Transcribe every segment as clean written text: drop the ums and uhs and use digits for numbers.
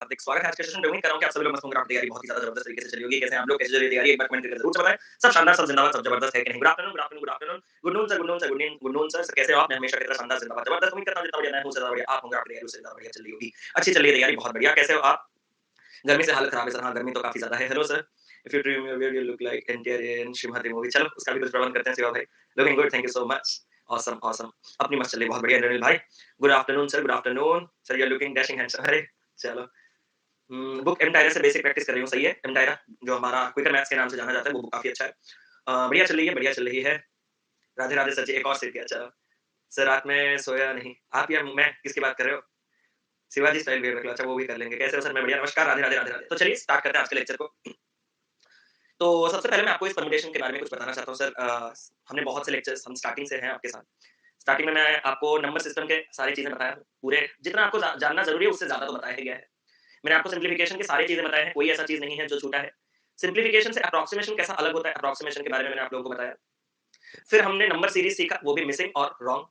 हार्दिक स्वागत है आज के सेशन में। उम्मीद कर रहा हूँ कि आप सभी लोग मस्त होंगे। आपकी तैयारी बहुत ही ज़्यादा ज़बरदस्त तरीके से चली होगी। कैसे हैं आप लोग? कैसी चल रही है तैयारी? एक बार कमेंट करके ज़रूर से बताएँ। सब शानदार, सब ज़िंदाबाद, सब ज़बरदस्त है कि नहीं? Good afternoon, good afternoon, good afternoon. Good noon sir, good noon sir, good noon sir. कैसे हो आप? मैं हमेशा की तरह शानदार, ज़िंदाबाद, ज़बरदस्त। उम्मीद करता हूँ जितना बढ़िया मैं हूँ, उससे ज़्यादा बढ़िया आप होंगे। आपकी तैयारी उससे ज़्यादा बढ़िया चल रही होगी। अच्छी चल रही है तैयारी, बहुत बढ़िया। कैसे हो आप? गर्मी से हालत खराब है सर। हाँ, गर्मी तो काफ़ी ज़्यादा है। Hello sir, if you trim your beard you look like NTR in शिवहाती मूवी। चलो उसका भी कुछ प्रबंध करते हैं शिवा भाई। Looking good, thank you so much. Awesome, awesome. अपनी मस्त चल रही है, बहुत बढ़िया अनिल भाई। Good afternoon sir, good afternoon. Sir you are looking dashing handsome. अरे! चलो। बुक एमटायरा से बेसिक प्रैक्टिस कर रही हूँ, सही है। एमटायरा जो हमारा क्विकर मैथ्स के नाम से जाना जाता है, वो बुक काफ़ी अच्छा है। बढ़िया चल रही है, बढ़िया चल रही है। राधे राधे सर जी, एक और सीख गया, चलो। सर रात में सोया नहीं। आप या मैं, किसकी बात कर रहे हो? शिवाजी स्टाइल बिहेव रख लो, अच्छा वो भी कर लेंगे। कैसे हो सर? मैं बढ़िया, नमस्कार, राधे राधे, राधे राधे। तो चलिए स्टार्ट करते हैं आज के लेक्चर को। तो सबसे पहले मैं आपको इस परम्यूटेशन के बारे में कुछ बताना चाहता हूँ सर। हमने बहुत से लेक्चर्स हम स्टार्टिंग से हैं आपके साथ। स्टार्टिंग में मैं आपको नंबर सिस्टम के सारी चीज़ें बताया हूँ। पूरे जितना आपको जानना ज़रूरी है उससे ज़्यादा तो बताया ही गया है। मैंने आपको सिम्प्लिफिकेशन की सारी चीज़ें बताई हैं, कोई ऐसा चीज़ नहीं है जो छूटा है। सिम्प्लिफिकेशन से अप्रॉक्सिमेशन कैसा अलग होता है, अप्रॉक्सिमेशन के बारे में मैंने आप लोगों को बताया। फिर हमने नंबर सीरीज़ सीखा, वो भी मिसिंग और रॉन्ग।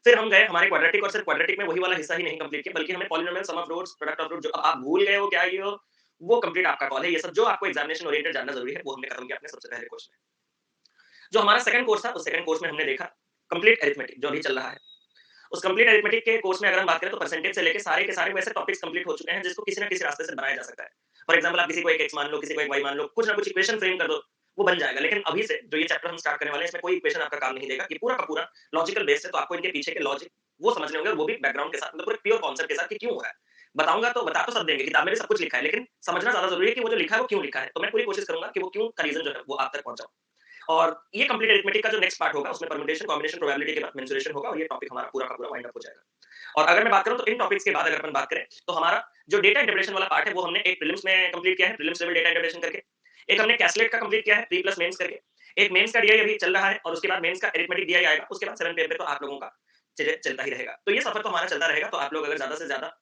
फिर हम गए हमारे क्वाड्रेटिक और सिर्फ क्वाड्रेटिक में वही वाला हिस्सा ही नहीं कंप्लीट किया, बल्कि हमने polynomial, sum of roots, product of root जो अब आप भूल गए हो क्या ये हो, वो कंप्लीट आपका कॉल है। ये सब जो आपको एग्जामिनेशन ओरिएंटेड जानना ज़रूरी है, वो हमने खत्म किया अपने सबसे पहले कोर्स में। जो हमारा सेकंड कोर्स था, उस सेकंड कोर्स में हमने देखा कंप्लीट अरिथमेटिक जो अभी चल रहा है। उस कंप्लीट अरिथमेटिक के कोर्स में अगर हम बात करें तो परसेंटेज से लेके सारे के सारे वैसे टॉपिक्स कंप्लीट हो चुके हैं जिसको किसी ना किसी रास्ते से बनाया जा सकता है। फॉर एग्जांपल आप किसी को एक एक्स मान लो, किसी को एक वाई मान लो, कुछ ना कुछ इक्वेशन फ्रेम कर दो, वो बन जाएगा। लेकिन अभी से जो ये चैप्टर हम स्टार्ट करने वाले हैं इसमें कोई इक्वेशन आपका काम नहीं देगा। ये पूरा का पूरा लॉजिकल बेस्ड है, तो आपको इनके पीछे के लॉजिक वो समझने होंगे और वो भी बैकग्राउंड के साथ, मतलब पूरे प्योर कॉन्सेप्ट के साथ कि क्यों हो रहा है। बताऊंगा तो बता तो सब देंगे, किताब में भी सब कुछ लिखा है, लेकिन समझना ज्यादा जरूरी है कि वो जो लिखा है वो क्यों लिखा है। तो मैं पूरी कोशिश करूंगा कि वो क्यों का रीजन जो है वो आप तक पहुंचाऊं। और ये कंप्लीट अरिथमेटिक का जो नेक्स्ट पार्ट होगा उसमें परम्यूटेशन, कॉम्बिनेशन, प्रोबेबिलिटी के बाद मेंसुरेशन होगा और ये टॉपिक हमारा पूरा का पूरा वाइंड अप हो जाएगा। और अगर मैं बात करूं तो इन टॉपिक्स के बाद अगर अपन बात करें तो हमारा जो डेटा इंटरप्रिटेशन वाला पार्ट है वो हमने एक प्रीलिम्स में कंप्लीट किया है, प्रीलिम्स लेवल डेटा इंटरप्रिटेशन करके। एक हमने कैसलेट का कंप्लीट किया है, प्री प्लस मेंस करके। एक मेंस का डीआई अभी चल रहा है और उसके बाद मेंस का अरिथमेटिक डीआई आएगा। उसके बाद 7 पे तो आप लोगों का चलता ही रहेगा। तो ये सफर तो हमारा चलता रहेगा। तो आप लोग अगर ज्यादा से ज्यादा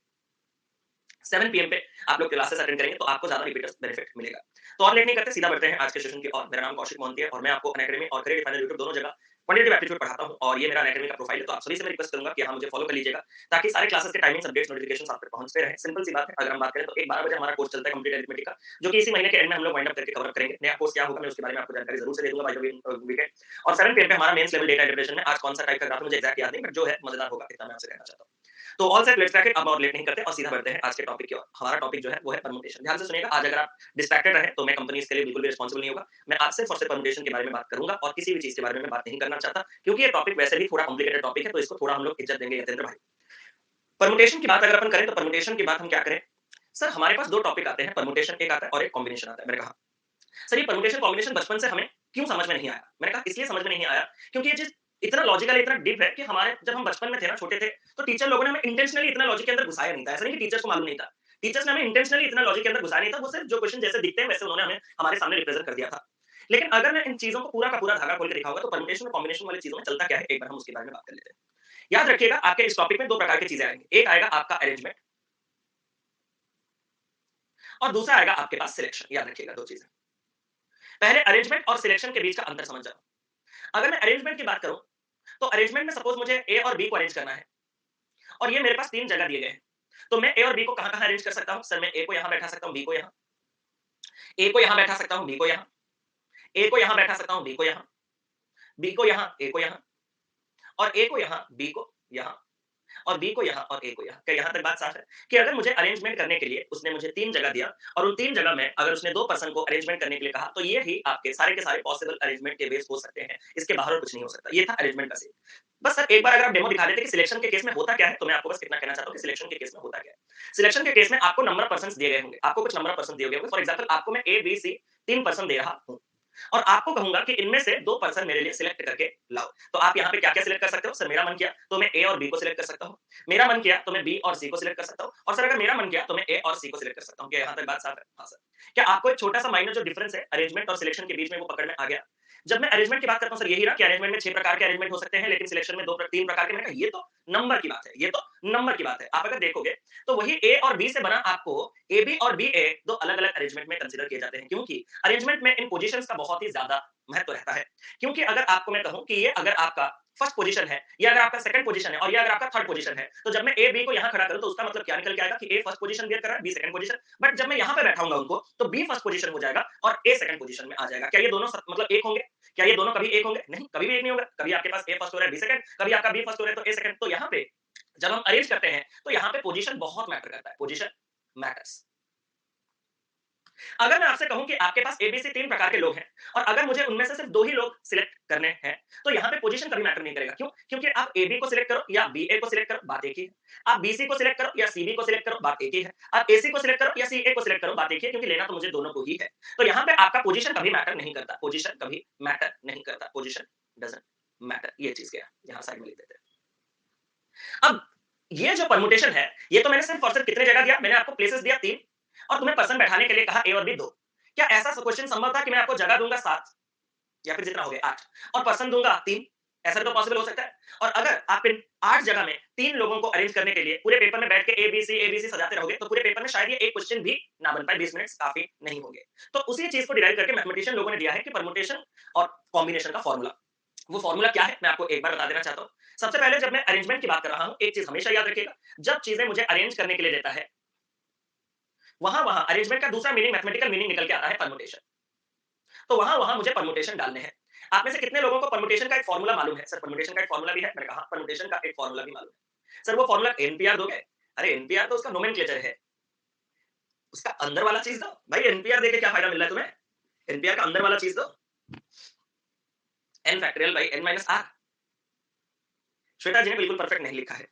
7 पीएम पे आप लोग क्लासेस अटेंड करेंगे तो आपको ज़्यादा रिपीटर्स बेनिफिट मिलेगा। तो और लेट नहीं करते, सीधा बढ़ते हैं आज के सेशन की ओर। मेरा नाम कौशिक मोहंती है और मैं आपको अनअकैडमी और क्रेडिट फाइनल यूट्यूब दोनों जगह क्वांटिटेटिव एप्टीट्यूड पढ़ाता हूँ और ये मेरा अनअकैडमी का प्रोफाइल है। तो आप सभी से मैं रिक्वेस्ट करूंगा कि हाँ मुझे फॉलो कर लीजिएगा ताकि सारे क्लासेस के टाइमिंग्स, अपडेट्स, नोटिफिकेशन आप तक पहुंचते रहे। सिंपल सी बात है। अगर हम बात करें तो एक 12 बजे हमारा कोर्स चलता है कंप्लीट अरिथमेटिक का, जो कि इसी महीने के एंड में हम लोग वाइंड अप करके कवर अप करेंगे। नया कोर्स क्या होगा मैं उसके बारे में आपको जानकारी जरूर से दे दूंगा बाय द वीकेंड। और 7 पीएम पे हमारा मेंस लेवल डेटा इंटरप्रिटेशन में आज कौन सा टाइप का ग्राफ है मुझे एग्जैक्ट याद नहीं, बट जो है मजेदार होगा, इतना मैं आपसे कहना चाहता हूँ। तो all set, let's crack it. अब और लेट नहीं करते और सीधा बढ़ते हैं आज के टॉपिक की ओर। हमारा टॉपिक जो है वो है परम्यूटेशन। ध्यान से सुनिएगा। आज अगर आप डिस्ट्रैक्टेड रहे तो मैं कंपनी इसके लिए बिल्कुल भी रिस्पांसिबल नहीं होगा। मैं आज सिर्फ और सिर्फ परम्यूटेशन के बारे में बात करूंगा और किसी भी चीज के बारे में मैं बात नहीं करना चाहता, क्योंकि ये टॉपिक वैसे भी थोड़ा कॉम्प्लिकेटेड टॉपिक है, तो इसको थोड़ा हम लोग इज्जत देंगे यतेंद्र भाई। परम्यूटेशन की बात अगर अपन करें तो परम्यूटेशन की बात हम क्या करें। सर हमारे पास दो टॉपिक आते हैं, परम्यूटेशन एक आता है और एक कॉम्बिनेशन आता है। मैंने कहा सर ये परम्यूटेशन कॉम्बिनेशन बचपन से हमें क्यों समझ में नहीं आया। मैंने कहा इसलिए समझ में नहीं आया क्योंकि ये चीज इतना लॉजिकल है, इतना डीप है कि हमारे जब हम बचपन में थे ना, छोटे थे, तो टीचर लोगों ने हमें इंटेंशनली इतना लॉजिक के अंदर घुसाया नहीं था। ऐसा नहीं कि टीचर्स को मालूम नहीं था। टीचर्स ने हमें इंटेंशनली इतना लॉजिक के अंदर घुसाया नहीं था। वो सिर्फ जो क्वेश्चन जैसे दिखते हैं वैसे उन्होंने हमें हमारे सामने रिप्रेजेंट कर दिया था। लेकिन अगर मैं इन चीजों को पूरा का पूरा धागा खोल के दिखाऊंगा तो परम्यूटेशन और कॉम्बिनेशन वाली चीजों में चलता क्या है, एक बार हम उसके बारे में बात कर लेते हैं। याद रखिएगा आपके इस टॉपिक में दो प्रकार की चीजें आएंगी। एक आएगा आपका अरेंजमेंट और दूसरा आएगा आपके पास सिलेक्शन। याद रखिएगा दो चीजें। पहले अरेंजमेंट और सिलेक्शन के बीच का अंतर समझ जाओ। अगर मैं अरेंजमेंट की बात करूं तो अरेंजमेंट में सपोज मुझे ए और बी को अरेंज करना है और ये मेरे पास तीन जगह दिए गए हैं। तो मैं ए और बी को कहां कहां अरेंज कर सकता हूं। सर मैं ए को यहां बैठा सकता हूं, बी को यहां, ए को यहां बैठा सकता हूं, बी को यहां, ए को यहां बैठा सकता हूं, बी को यहां, बी को यहां, ए को यहां और ए को यहां, बी को यहां और बी को यहाँ और ए को यहाँ। क्या यहाँ तक बात साफ है कि अगर मुझे अरेंजमेंट करने के लिए उसने मुझे तीन जगह दिया और उन तीन जगह में अगर उसने दो पर्सन को अरेंजमेंट करने के लिए कहा तो ये ही आपके सारे के सारे पॉसिबल अरेंजमेंट के बेस हो सकते हैं। इसके बाहर और कुछ नहीं हो सकता। ये था अरेंजमेंट का सीन। बस सर एक बार अगर आप डेमो दिखा देते कि सिलेक्शन के केस में होता क्या है, तो मैं आपको बस इतना कहना चाहता हूँ कि सिलेक्शन के केस में होता क्या है। सिलेक्शन के केस में आपको नंबर ऑफ पर्सन दिए गए होंगे, आपको कुछ नंबर ऑफ पर्सन दिए गए होंगे। फॉर एग्जाम्पल आपको मैं ए बी सी तीन पर्सन दे रहा हूँ और आपको कहूंगा कि इनमें से दो पर्सन मेरे लिए सिलेक्ट करके लाओ। तो आप यहाँ पे क्या क्या सिलेक्ट कर सकते हो। सर मेरा मन किया तो मैं ए और बी को सिलेक्ट कर सकता हूँ, मेरा मन किया तो मैं बी और सी को सिलेक्ट कर सकता हूँ, और सर अगर मेरा मन किया तो मैं ए और सी को सिलेक्ट कर सकता हूँ। क्या यहाँ तक बात साफ है? हाँ सर। क्या आपको एक छोटा सा माइनर जो डिफरेंस है अरेंजमेंट और सिलेक्शन के बीच में वो पकड़ में आ गया। जब मैं अरेंजमेंट की बात करता हूँ सर यही रहा कि अरेंजमेंट में 6 प्रकार के अरेंजमेंट हो सकते हैं, लेकिन सिलेक्शन में 3 प्रकार के। मैंने कहा ये तो नंबर की बात है, ये तो नंबर की बात है। आप अगर देखोगे तो वही ए और बी से बना आपको ए बी और बी ए दो अलग-अलग अरेंजमेंट में कंसीडर किए जाते हैं, क्योंकि अरेंजमेंट में इन पोजीशंस का बहुत ही ज़्यादा महत्व रहता है। क्योंकि अगर आपको मैं कहूँ कि ये अगर आपका फर्स्ट पोजीशन है, ये अगर आपका सेकंड पोजीशन है और ये अगर आपका थर्ड पोजीशन है, तो जब मैं ए बी को यहां खड़ा करूं तो उसका मतलब क्या निकल के आएगा कि ए फर्स्ट पोजीशन बियर कर रहा है, बी सेकंड पोजीशन। बट जब मैं यहां पे बैठाऊंगा उनको तो बी फर्स्ट पोजीशन हो जाएगा और ए सेकंड पोजीशन में आ जाएगा। क्या ये दोनों मतलब एक होंगे? क्या ये दोनों कभी एक होंगे? नहीं, कभी भी एक नहीं होगा। कभी आपके पास ए फर्स्ट हो रहा है, बी सेकंड, कभी आपका बी फर्स्ट हो रहा है तो ए सेकंड। तो यहां पे जब हम अरेंज करते हैं तो यहां पे पोजीशन बहुत मैटर करता है। Position matters. अगर मैं आपसे कहूं कि आपके पास एबीसी 3 प्रकार के लोग हैं और अगर मुझे उनमें से सिर्फ 2 ही लोग सिलेक्ट करने हैं, तो यहां पे पोजीशन कभी मैटर नहीं करेगा। क्यों? क्योंकि आप एबी को सिलेक्ट करो या बीए को सिलेक्ट करो, बात एक ही है। आप बीसी को सिलेक्ट करो या सीबी को सिलेक्ट करो, बात एक ही है। आप एसी को सिलेक्ट करो या सीए को सिलेक्ट करो, बात एक ही है, क्योंकि लेना तो मुझे दोनों को ही है। तो यहां पे आपका पोजीशन कभी मैटर नहीं करता। पोजीशन कभी मैटर नहीं करता। Position doesn't matter. ये चीज क्या है? यहां साइड में लिख देते हैं। अब ये जो परमुटेशन है, ये तो मैंने सिर्फ और सिर्फ कितने जगह दिया? मैंने आपको प्लेसेस दिया 3 और तुम्हें पर्सन बैठाने के लिए कहा ए और बी 2। क्या ऐसा क्वेश्चन संभव था कि मैं आपको जगह दूंगा 7 या फिर जितना हो गया 8 और पर्सन दूंगा 3? ऐसा भी तो पॉसिबल हो सकता है। और अगर आप इन 8 जगह में 3 लोगों को अरेंज करने के लिए पूरे पेपर में बैठ के एबीसी सजाते रहोगे, तो पूरे पेपर में शायद ये एक क्वेश्चन भी ना बन पाए। 20 मिनट्स काफी नहीं होंगे। तो उसी चीज को डिराइव करके मैथमेटिशियन लोगों ने दिया है कि परमुटेशन और कॉम्बिनेशन का फॉर्मूला। वो फॉर्मूला क्या है मैं आपको एक बार बता देना चाहता हूं। सबसे पहले जब मैं अरेंजमेंट की बात कर रहा हूं, एक चीज हमेशा याद रखिएगा, जब चीजें मुझे अरेंज करने के लिए देता है, वहां वहां अरेंजमेंट का दूसरा मीनिंग मैथमेटिकल मीनिंग निकल के आता है परमुटेशन। तो वहां वहां मुझे परमुटेशन डालने हैं। आप में से कितने लोगों को परमुटेशन का एक फॉर्मूला मालूम है? सर परमुटेशन का एक फॉर्मूला भी है। मैंने कहा परमुटेशन का एक फॉर्मूला भी मालूम है। सर वो फॉर्मूला एनपीआर दोगे? अरे एनपीआर तो उसका नोमेनक्लेचर है, उसका अंदर वाला चीज दो भाई। एनपीआर देके क्या फायदा मिल रहा है तुम्हें? एनपीआर का अंदर वाला चीज दो। N factorial by n minus r. Shweta ji ने बिल्कुल परफेक्ट नहीं लिखा है।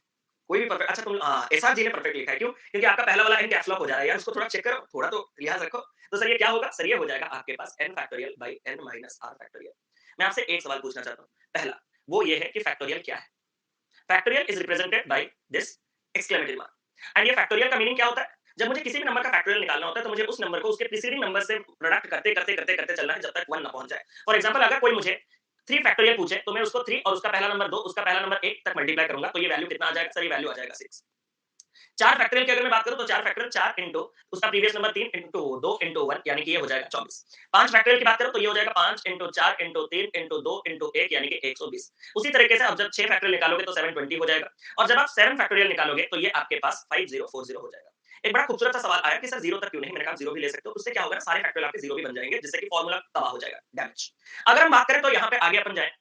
कोई भी परफेक्ट, अच्छा तुम एसआर जी ने परफेक्ट लिखा है। क्यों? क्योंकि आपका पहला वाला एन कैप्स लॉक हो जा रहा है यार, उसको थोड़ा चेक करो, थोड़ा तो लिहाज रखो। तो सर ये क्या होगा? सर ये हो जाएगा आपके पास n factorial by n minus r factorial. मैं आपसे एक सवाल पूछना चाहता हूं। पहला वो ये है कि फैक्टोरियल क्या है? Factorial is represented by this exclamatory mark. And ये फैक्टोरियल का मीनिंग क्या होता है? जब मुझे किसी भी नंबर का फैक्टोरियल निकालना होता है तो मुझे उस नंबर को उसके प्रीसीडिंग नंबर से प्रोडक्ट करते चलना है जब तक 1 ना पहुंच जाए। फॉर एग्जांपल अगर कोई मुझे 3 फैक्टोरियल पूछे तो मैं उसको 3 और उसका पहला नंबर 2, उसका पहला नंबर 1 तक मल्टीप्लाई करूंगा तो ये वैल्यू कितना आ जाएगा? सर ये वैल्यू आ जाएगा 6। 4 फैक्टोरियल की अगर मैं बात करूं तो 4 फैक्टोरियल 4 इंटू उसका प्रीवियस नंबर 3 इंटू 2 इंटू 1 यानी कि ये हो जाएगा 24। 5 फैक्टोरियल की बात करूं तो ये हो जाएगा 5 इंटू 4 इंटू 3 इंटू 2 इंटू 1 यानी कि 120। उसी तरीके से अब जब 6 फैक्टोरियल निकालोगे तो 720 हो जाएगा और जब आप 7 फैक्टोरियल निकालोगे तो ये आपके पास 5040 हो जाएगा। एक बड़ा खूबसूरत सा सवाल आया कि सर जीरो तक क्यों नहीं? मैंने कहा जीरो भी ले सकते हो, उससे क्या होगा ना सारे फैक्टोरियल आपके जीरो भी बन जाएंगे जिससे कि फॉर्मूला तबाह हो जाएगा, डैमेज। अगर हम बात करें तो यहाँ पे आगे अपन जाए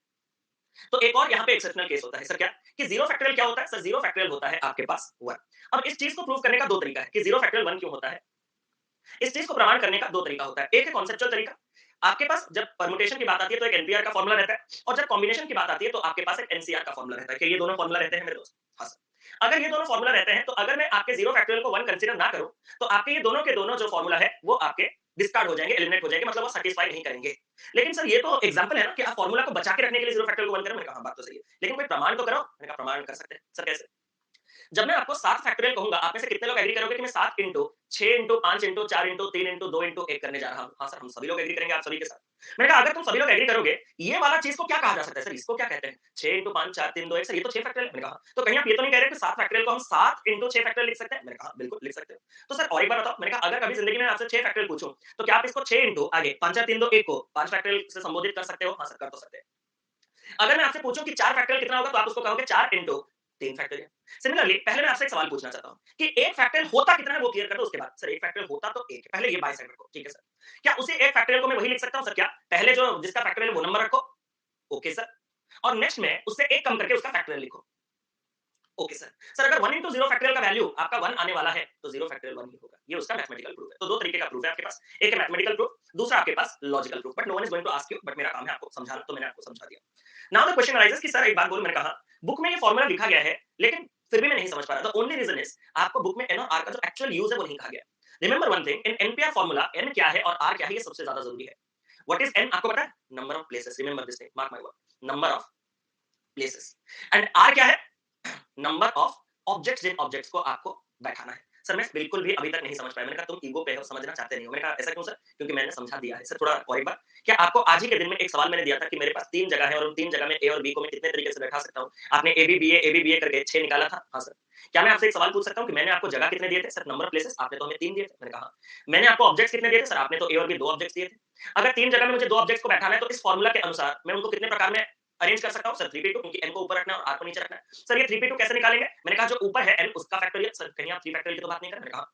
तो एक और यहाँ पे एक्सेप्शनल केस होता है। सर क्या? कि जीरो फैक्टोरियल क्या होता है? सर जीरो फैक्टोरियल होता है आपके पास 1। अब इस चीज को प्रूव करने का दो तरीका है कि जीरो फैक्टोरियल 1 क्यों होता है। इस चीज को प्रमाण करने का दो तरीका होता है। एक है कॉन्सेप्चुअल तरीका। आपके पास जब परमुटेशन की बात आती है तो एक एनपीआर का फॉर्मूला रहता है और जब कॉम्बिनेशन की बात आती है तो आपके पास एक एनसीआर का फॉर्मूला रहता है। कि ये दोनों फॉर्मूला रहते हैं मेरे दोस्त? हाँ सर। अगर ये दोनों फॉर्मूला रहते हैं तो अगर मैं आपके जीरो फैक्टोरियल को 1 कंसीडर ना करूं तो आपके ये दोनों के दोनों जो फॉर्मूला है वो आपके डिस्कार्ड हो जाएंगे, एलिमिनेट हो जाएंगे, मतलब वो सैटिस्फाई नहीं करेंगे। लेकिन सर ये तो एग्जांपल है ना कि आप फॉर्मूला को बचा के रखने के लिए जीरो फैक्टोरियल को 1 करो। मैंने कहा हाँ, बात तो सही है, लेकिन कोई प्रमाण तो करो। मैंने कहा प्रमाण कर सकते हैं। सर कैसे? जब मैं आपको 7 फैक्टोरियल कहूंगा आप में से कितने लोग एग्री करोगे कि मैं 7 into 6 into 5 into 4 into 3 into 2 into 1 करने जा रहा हूं? हाँ सर हम सभी लोग एग्री करेंगे आप सभी के साथ। मैंने कहा अगर तुम सभी लोग एग्री करोगे ये वाला चीज को क्या कहा जा सकता है? सर इसको क्या कहते हैं? 6 इंटू 5 4 3 2 1। सर ये तो 6 फैक्टोरियल। मैंने कहा तो कहीं आप ये तो नहीं कह रहे कि 7 फैक्टोरियल को हम 7 इंटू 6 फैक्टोरियल लिख सकते हैं? मैंने कहा बिल्कुल लिख सकते हो। तो सर और एक बार बताओ। मैंने कहा अगर कभी जिंदगी में आपसे 6 फैक्टोरियल पूछूं तो क्या आप इसको 6 इंटू आगे 5 4 3 2 1 को 5 फैक्टोरियल से संबोधित कर सकते हो? हाँ सर कर तो सकते हैं। अगर मैं आपसे पूछूं कि 4 फैक्टोरियल कितना होगा तो आप उसको कहोगे 4 इंटू 3 फैक्टोरियल। सिमिलरली पहले मैं आपसे एक सवाल पूछना चाहता हूं कि एक फैक्टोरियल होता कितना है वो क्लियर कर दो, उसके बाद सर एक फैक्टोरियल होता तो एक है, पहले ये बाय साइड रखो, ठीक है सर। क्या उसी एक फैक्टोरियल को मैं वही लिख सकता हूं? सर क्या पहले जो जिसका फैक्टोरियल वो नंबर रखो, ओके सर, और नेक्स्ट में उससे एक कम करके उसका फैक्टोरियल लिखो, ओके सर। सर अगर 1 इंटू 0 फैक्टोरियल का वैल्यू आपका 1 आने वाला है तो 0 फैक्टोरियल 1 ही होगा। ये उसका मैथमेटिकल प्रूफ है। तो दो तरीके का प्रूफ है आपके पास, एक है मैथमेटिकल प्रूफ, दूसरा आपके पास logical proof. But no one is going to ask you, but मेरा काम है आपको समझाना, तो मैंने आपको समझा दिया। नाउ द क्वेश्चन अराइजेस कि सर एक बात बोलूं, मैंने कहा बुक में ये फॉर्मूला लिखा गया है लेकिन फिर भी मैं नहीं समझ पा रहा। द ओनली रीजन इज आपको बुक में एन और आर का जो एक्चुअल यूज है वो नहीं कहा गया। रिमेंबर वन थिंग, इन एनपीआर फॉर्मूला एन क्या है और आर क्या है ये सबसे ज्यादा जरूरी है। व्हाट इज एन आपको पता है? Number of places. Remember this thing, mark my word, number of places. And R क्या है? नंबर ऑफ ऑब्जेक्ट्स जिन ऑब्जेक्ट्स को आपको बैठाना है। सर मैं बिल्कुल भी अभी तक नहीं समझ पाया। मैंने कहा तुम ईगो पे हो, समझना चाहते नहीं हो। मैंने कहा ऐसा क्यों सर? क्योंकि मैंने समझा दिया है। सर थोड़ा और एक बार, क्या आपको आज ही के दिन में एक सवाल मैंने दिया था कि मेरे पास 3 जगह है और उन 3 जगह में ए और बी को मैं कितने तरीके से बैठा सकता हूं? आपने ए बी बी ए करके 6 निकाला था। हां सर। क्या मैं आपसे एक सवाल पूछ सकता हूं कि मैंने आपको जगह कितने दिए थे? सर नंबर ऑफ प्लेसेस आपने तो हमें 3 दिए थे। मैंने कहा मैंने आपको ऑब्जेक्ट्स कितने दिए थे? सर आपने तो ए और बी 2 ऑब्जेक्ट्स दिए थे। अगर 3 जगह में मुझे 2 ऑब्जेक्ट्स को बैठाना है तो इस फार्मूला के अनुसार मैं उनको कितने प्रकार में अरेंज कर सकता हूँ सर 3p2 क्योंकि n को ऊपर रखना है और r को नीचे रखना है। सर ये 3p2 कैसे निकालेंगे? मैंने कहा जो ऊपर है n उसका फैक्टोरियल। सर कहीं आप 3 फैक्टोरियल की तो बात नहीं कर रहे? मैंने कहा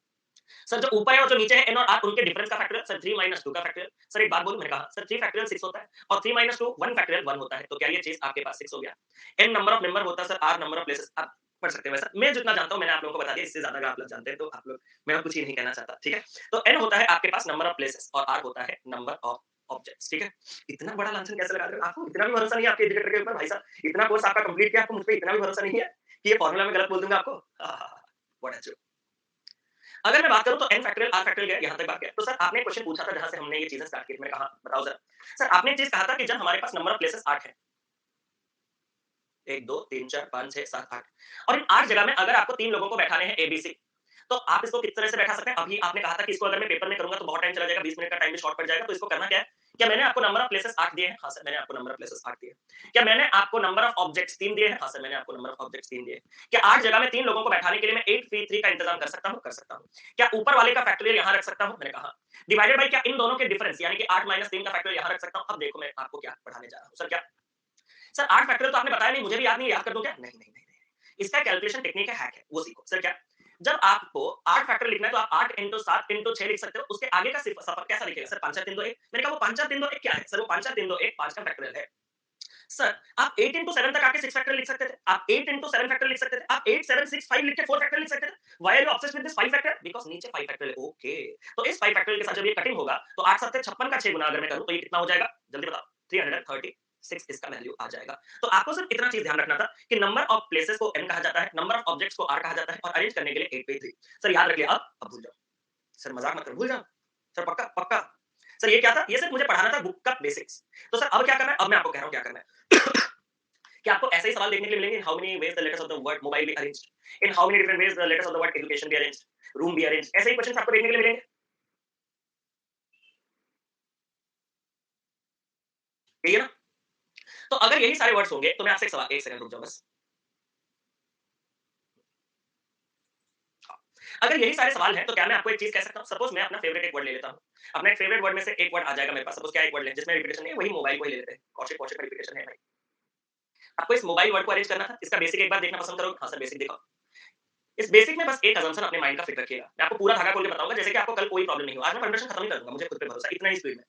सर जो ऊपर है और जो नीचे है n और r उनके डिफरेंस का फैक्टोरियल। सर 3 - 2 का फैक्टोरियल। सर एक बात बोलूं? मैंने कहा सर 3 फैक्टोरियल 6 होता है और 3 - 2 1 फैक्टोरियल 1 होता है। तो क्या ये चीज आपके पास 6 हो गया? n नंबर ऑफ मेंबर होता है sir, r number of places. आप पढ़ सकते हैं वैसा। मैं जितना जानता हूं मैंने आप लोगों को बता दिया। इससे ज्यादा अगर आप लोग जानते हैं तो आप लोग, मैं और कुछ ही नहीं कहना चाहता, ठीक है? तो n होता है आपके पास नंबर ऑफ प्लेसेस और r होता है नंबर ऑफ ऑब्जेक्ट्स, ठीक है? इतना बड़ा लांछन कैसे लगा रहे हो? आपको इतना भी भरोसा नहीं है आपके एजुकेटर के ऊपर भाई साहब? इतना कोर्स आपका कंप्लीट किया, आपको मुझ पे इतना भी भरोसा नहीं है कि ये फार्मूला मैं गलत बोल दूंगा आपको? What a joke. अगर मैं बात करूं तो n फैक्टोरियल r फैक्टोरियल गया, यहां तक बात गया। तो सर आपने एक क्वेश्चन पूछा था जहां से हमने ये चीजें स्टार्ट की। मैंने कहा बताओ जरा। सर आपने एक चीज कहा था कि जब हमारे पास नंबर ऑफ प्लेसेस 8 है, 1 2 3 4 5 6 7 8, और इन 8 जगह में अगर आपको 3 लोगों को बैठाने हैं एबीसी, तो आप इसको किस तरह से बैठा सकते हैं? अभी आपने कहा था कि इसको अगर मैं पेपर में करूंगा तो बहुत टाइम चला जाएगा, 20 मिनट का टाइम भी शॉर्ट पड़ जाएगा। तो इसको करना क्या है? क्या मैंने आपको नंबर ऑफ प्लेसेस 8 दिए हैं? हाँ सर मैंने आपको नंबर ऑफ प्लेसेस 8 दिए हैं। क्या मैंने आपको नंबर ऑफ ऑब्जेक्ट्स 3 दिए हैं? हाँ सर मैंने आपको नंबर ऑफ ऑब्जेक्ट्स 3 दिए हैं। क्या 8 जगह में 3 लोगों को बैठाने के लिए मैं 8 3 3 का इंतजाम कर सकता हूं? कर सकता हूं। क्या ऊपर वाले का फैक्टोरियल यहां रख सकता हूं? मैंने कहा डिवाइडेड बाय क्या इन दोनों के डिफरेंस यानी कि 8 - 3 का फैक्टोरियल यहां रख सकता हूं? अब देखो मैं आपको क्या पढ़ाने जा रहा हूं। सर क्या? सर 8 फैक्टोरियल तो आपने बताया नहीं, मुझे भी याद नहीं, याद कर दूं क्या? नहीं नहीं नहीं नहीं। इसका कैलकुलेशन टेक्निक है, हैक है, वो सीखो। सर क्या? जब आपको 8 फैक्टोरियल लिखना है तो आप 8 * 7 * 6 लिख सकते हो। उसके आगे का सफर कैसा लिखेगा? सर 5 4 3 2 1। मैंने कहा वो 5 4 3 2 1 क्या है? सर वो 5 4 3 2 1 5 का फैक्टोरियल है। सर आप 8 * 7 तक आके 6 फैक्टोरियल लिख सकते थे। आप 8 * 7 फैक्टोरियल लिख सकते थे। आप 8 7 6 5 लिख के 4 फैक्टोरियल लिख सकते थे। Why are you obsessed with this 5 factorial? Because नीचे 5 फैक्टोरियल है। ओके। तो इस 5 फैक्टोरियल के साथ जब ये कटिंग होगा तो 8 7 56 का 6 गुना अगर मैं करूं तो ये कितना हो जाएगा? जल्दी बताओ। 336 इसका वैल्यू आ जाएगा। तो आपको सिर्फ इतना चीज ध्यान रखना था कि नंबर ऑफ प्लेसेस को n कहा जाता है, नंबर ऑफ ऑब्जेक्ट्स को r कहा जाता है और अरेंज करने के लिए 8 पे 3। सर याद रखिए अब भूल जाओ। सर मजाक मत करो, भूल जाओ। सर पक्का पक्का। सर ये क्या था? ये सिर्फ मुझे पढ़ाना था बुक का बेसिक्स। तो सर अब क्या करना है? अब मैं आपको कह रहा हूं क्या करना है। कि आपको ऐसे ही सवाल देखने के लिए मिलेंगे। इन how many ways the letters of the word mobile B arranged, in how many different ways the letters of the word education be arranged, room be arranged. ऐसे ही क्वेश्चंस आपको देखने के लिए मिलेंगे। ठीक है ना? तो अगर यही सारे वर्ड्स होंगे तो मैं आपसे एक सवाल, एक सेकंड रुक जाओ बस। हाँ। अगर यही सारे सवाल हैं तो क्या मैं आपको एक चीज कह सकता हूं? सपोज मैं अपना फेवरेट एक वर्ड ले लेता हूं। अपना एक फेवरेट वर्ड में से एक वर्ड आ जाएगा मेरे पास। सपोज क्या एक वर्ड ले जिसमें रिपीटेशन नहीं है, वही मोबाइल को ही ले लेते हैं। कौशिक कौशिक का रिपीटेशन है भाई। आपको इस मोबाइल वर्ड को अरेंज करना था। इसका बेसिक एक बार देखना पसंद करोगे? हाँ सर बेसिक दिखाओ। इस बेसिक में बस एक असम्पशन अपने माइंड का फिट रखिएगा। मैं आपको पूरा धागा खोल के बताऊंगा जैसे कि आपको कल कोई प्रॉब्लम नहीं हो। आज मैं प्रेजेंटेशन खत्म ही कर दूंगा, मुझे खुद पे भरोसा है, इतना ही स्पीड में।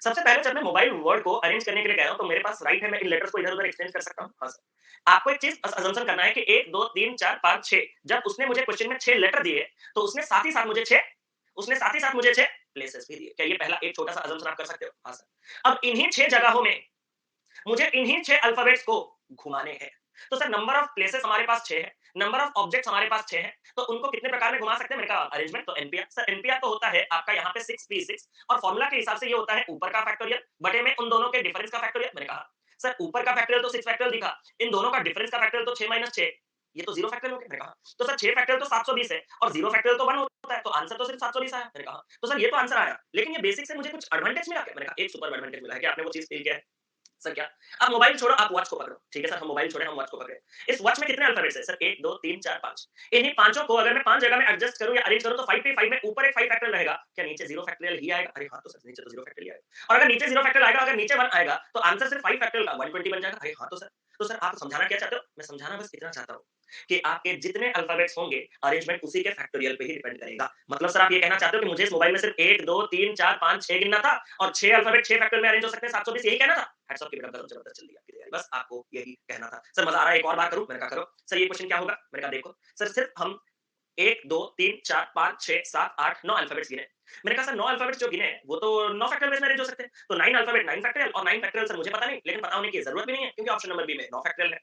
सबसे पहले जब मैं मोबाइल वर्ड को अरेंज करने के लिए कह रहा हूं तो मेरे पास राइट है, मैं इन लेटर्स को इधर-उधर एक्सचेंज कर सकता हूं। हाँ सर। आपको एक चीज असम्पशन करना है कि 1 2 3 4 5 6 जब उसने मुझे क्वेश्चन में 6 लेटर दिए तो उसने साथ ही साथ मुझे 6 प्लेसेस भी दिए। क्या ये पहला एक छोटा-सा असम्पशन आप कर सकते हो? हाँ सर। अब इन्हीं 6 जगहों में मुझे इन्हीं 6 अल्फाबेट्स को घुमाने हैं। तो सर नंबर ऑफ प्लेसेस हमारे पास 6 है, नंबर ऑफ ऑब्जेक्ट्स हमारे पास 6 है, तो उनको कितने प्रकार में घुमा सकते हैं? मैंने कहा अरेंजमेंट तो एनपीआर। सर एनपीआर तो होता है आपका यहाँ पे 6p6 और फॉर्मूला के हिसाब से ये होता है ऊपर का फैक्टोरियल बटे में उन दोनों के डिफरेंस का फैक्टोरियल। मैंने कहा सर ऊपर का फैक्टोरियल तो 6 फैक्टोरियल दिखा, इन दोनों का डिफरेंस का फैक्टोरियल तो 6 - 6, ये तो 0 फैक्टोरियल हो गया। मैंने कहा तो सर 6 फैक्टोरियल तो 720 है और 0 फैक्टोरियल तो 1 होता है, तो आंसर तो सिर्फ 720 आया। मैंने कहा तो सर ये तो आंसर आया, लेकिन ये बेसिक से मुझे कुछ एडवांटेज मिला क्या? मैंने कहा एक सुपर एडवांटेज मिला है कि आपने वो चीज फील किया है। सर क्या? आप मोबाइल छोड़ो, आप वॉच को पकड़ो। ठीक है सर, हम मोबाइल छोड़े, हम वॉच को पकड़े। इस वॉच में कितने अल्फाबेट्स हैं? सर 1 2 3 4 5। इन्हीं पांचों को अगर मैं 5 जगह में एडजस्ट करूँ या अरेंज करूँ तो 5 पे 5 में ऊपर एक 5 फैक्टोरियल रहेगा। क्या नीचे 0 फैक्टोरियल ही आएगा? अरे हाँ, तो सर नीचे तो 0 फैक्टोरियल ही आएगा। और अगर नीचे 0 फैक्टोरियल आएगा, अगर नीचे 1 आएगा, तो आंसर सिर्फ 5 फैक्टोरियल का 120 बन जाएगा। अरे हाँ, तो सर आप समझाना क्या चाहते हो? मैं समझाना बस इतना चाहता हूँ कि आपके जितने अल्फाबेट्स होंगे, अरेंजमेंट उसी के फैक्टोरियल पे ही डिपेंड करेगा। मतलब सर आप ये कहना चाहते हो कि मुझे इस मोबाइल में सिर्फ 1 2 3 4 5 6 गिनना था और 6 अल्फाबेट 6 फैक्टोरियल में अरेंज हो सकते हैं, 720 यही कहना था? हैट्स ऑफ की बेटा, गजब जबरदस्त चल रही है आपकी तैयारी। बस आपको यही कहना था। सर मजा आ रहा है, एक और बार करूँ? मैंने कहा करो। सर ये क्वेश्चन क्या होगा? मैंने कहा देखो, सर सिर्फ हम 1 2 3 4 5 6 7 8 9 अल्फाबेट्स गिने। मैंने कहा सर 9 अल्फाबेट्स जो गिने वो तो 9 फैक्टोरियल में अरेंज हो सकते हैं। तो 9 अल्फाबेट 9 फैक्टोरियल और 9 फैक्टोरियल सर मुझे पता नहीं, लेकिन पता होने की जरूरत भी नहीं है क्योंकि ऑप्शन नंबर बी में 9 फैक्टोरियल है।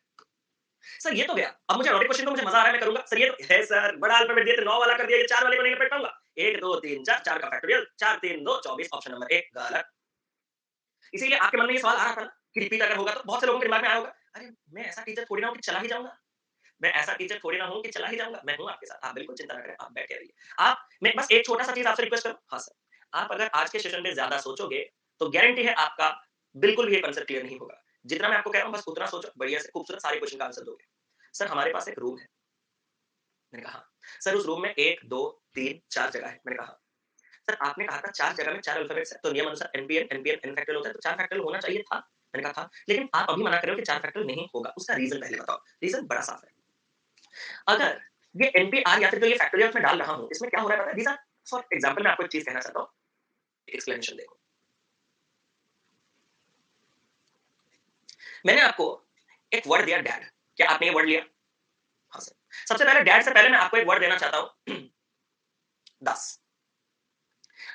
सर ये तो गया। अब मुझे लॉजिक क्वेश्चन को मुझे मजा आ रहा है, मैं करूंगा। सर ये तो है सर, बड़ा अल्फाबेट दिया तो 9 वाला कर दिया, ये 4 वाले को नहीं लपेट पाऊंगा। 1 2 3 4 4 का फैक्टोरियल 4 3 2 24 ऑप्शन नंबर 1 गलत। इसीलिए आपके मन में ये सवाल आ रहा था ना कि रिपीट अगर होगा तो बहुत से लोगों के दिमाग में आया होगा, अरे मैं ऐसा टीचर थोड़ी ना हूं कि चला ही जाऊंगा। मैं ऐसा टीचर थोड़ी ना हूं कि चला ही जाऊंगा। मैं हूं आपके साथ, आप बिल्कुल चिंता ना करें, आप बैठे रहिए। आप मैं बस एक छोटा सा चीज आपसे रिक्वेस्ट करूं। हाँ सर, आप अगर आज के सेशन में ज्यादा सोचोगे तो गारंटी है आपका बिल्कुल भी ये कंसेप्ट क्लियर नहीं होगा। जितना मैं आपको कह रहा हूं बस उतना सोचो, बढ़िया से खूबसूरत सारे क्वेश्चन का आंसर दोगे। सर हमारे पास एक रूम है। मैंने कहा सर उस रूम में 1 2 3 4 जगह है। मैंने कहा सर आपने कहा था 4 जगह में 4 अल्फाबेट्स है, तो नियम अनुसार एनपीएन एनपीएन एन फैक्टोरियल होता है, तो 4 फैक्टोरियल होना चाहिए था। मैंने कहा था, लेकिन आप अभी मना कर रहे हो कि 4 फैक्टोरियल नहीं होगा, उसका रीज़न पहले बताओ। रीज़न बड़ा साफ है। अगर ये एनपीआर या फिर जो ये फैक्टोरियल्स मैं डाल रहा हूँ, इसमें क्या हो रहा है पता है? दीज़ आर फॉर एग्ज़ाम्पल मैं आपको एक चीज़ कहना चाहता हूँ, एक एक्सप्लेनेशन देखो। मैंने आपको एक वर्ड दिया डैड, क्या आपने ये वर्ड लिया? हाँ सर। सबसे पहले डैड से पहले मैं आपको एक वर्ड देना चाहता हूँ दास।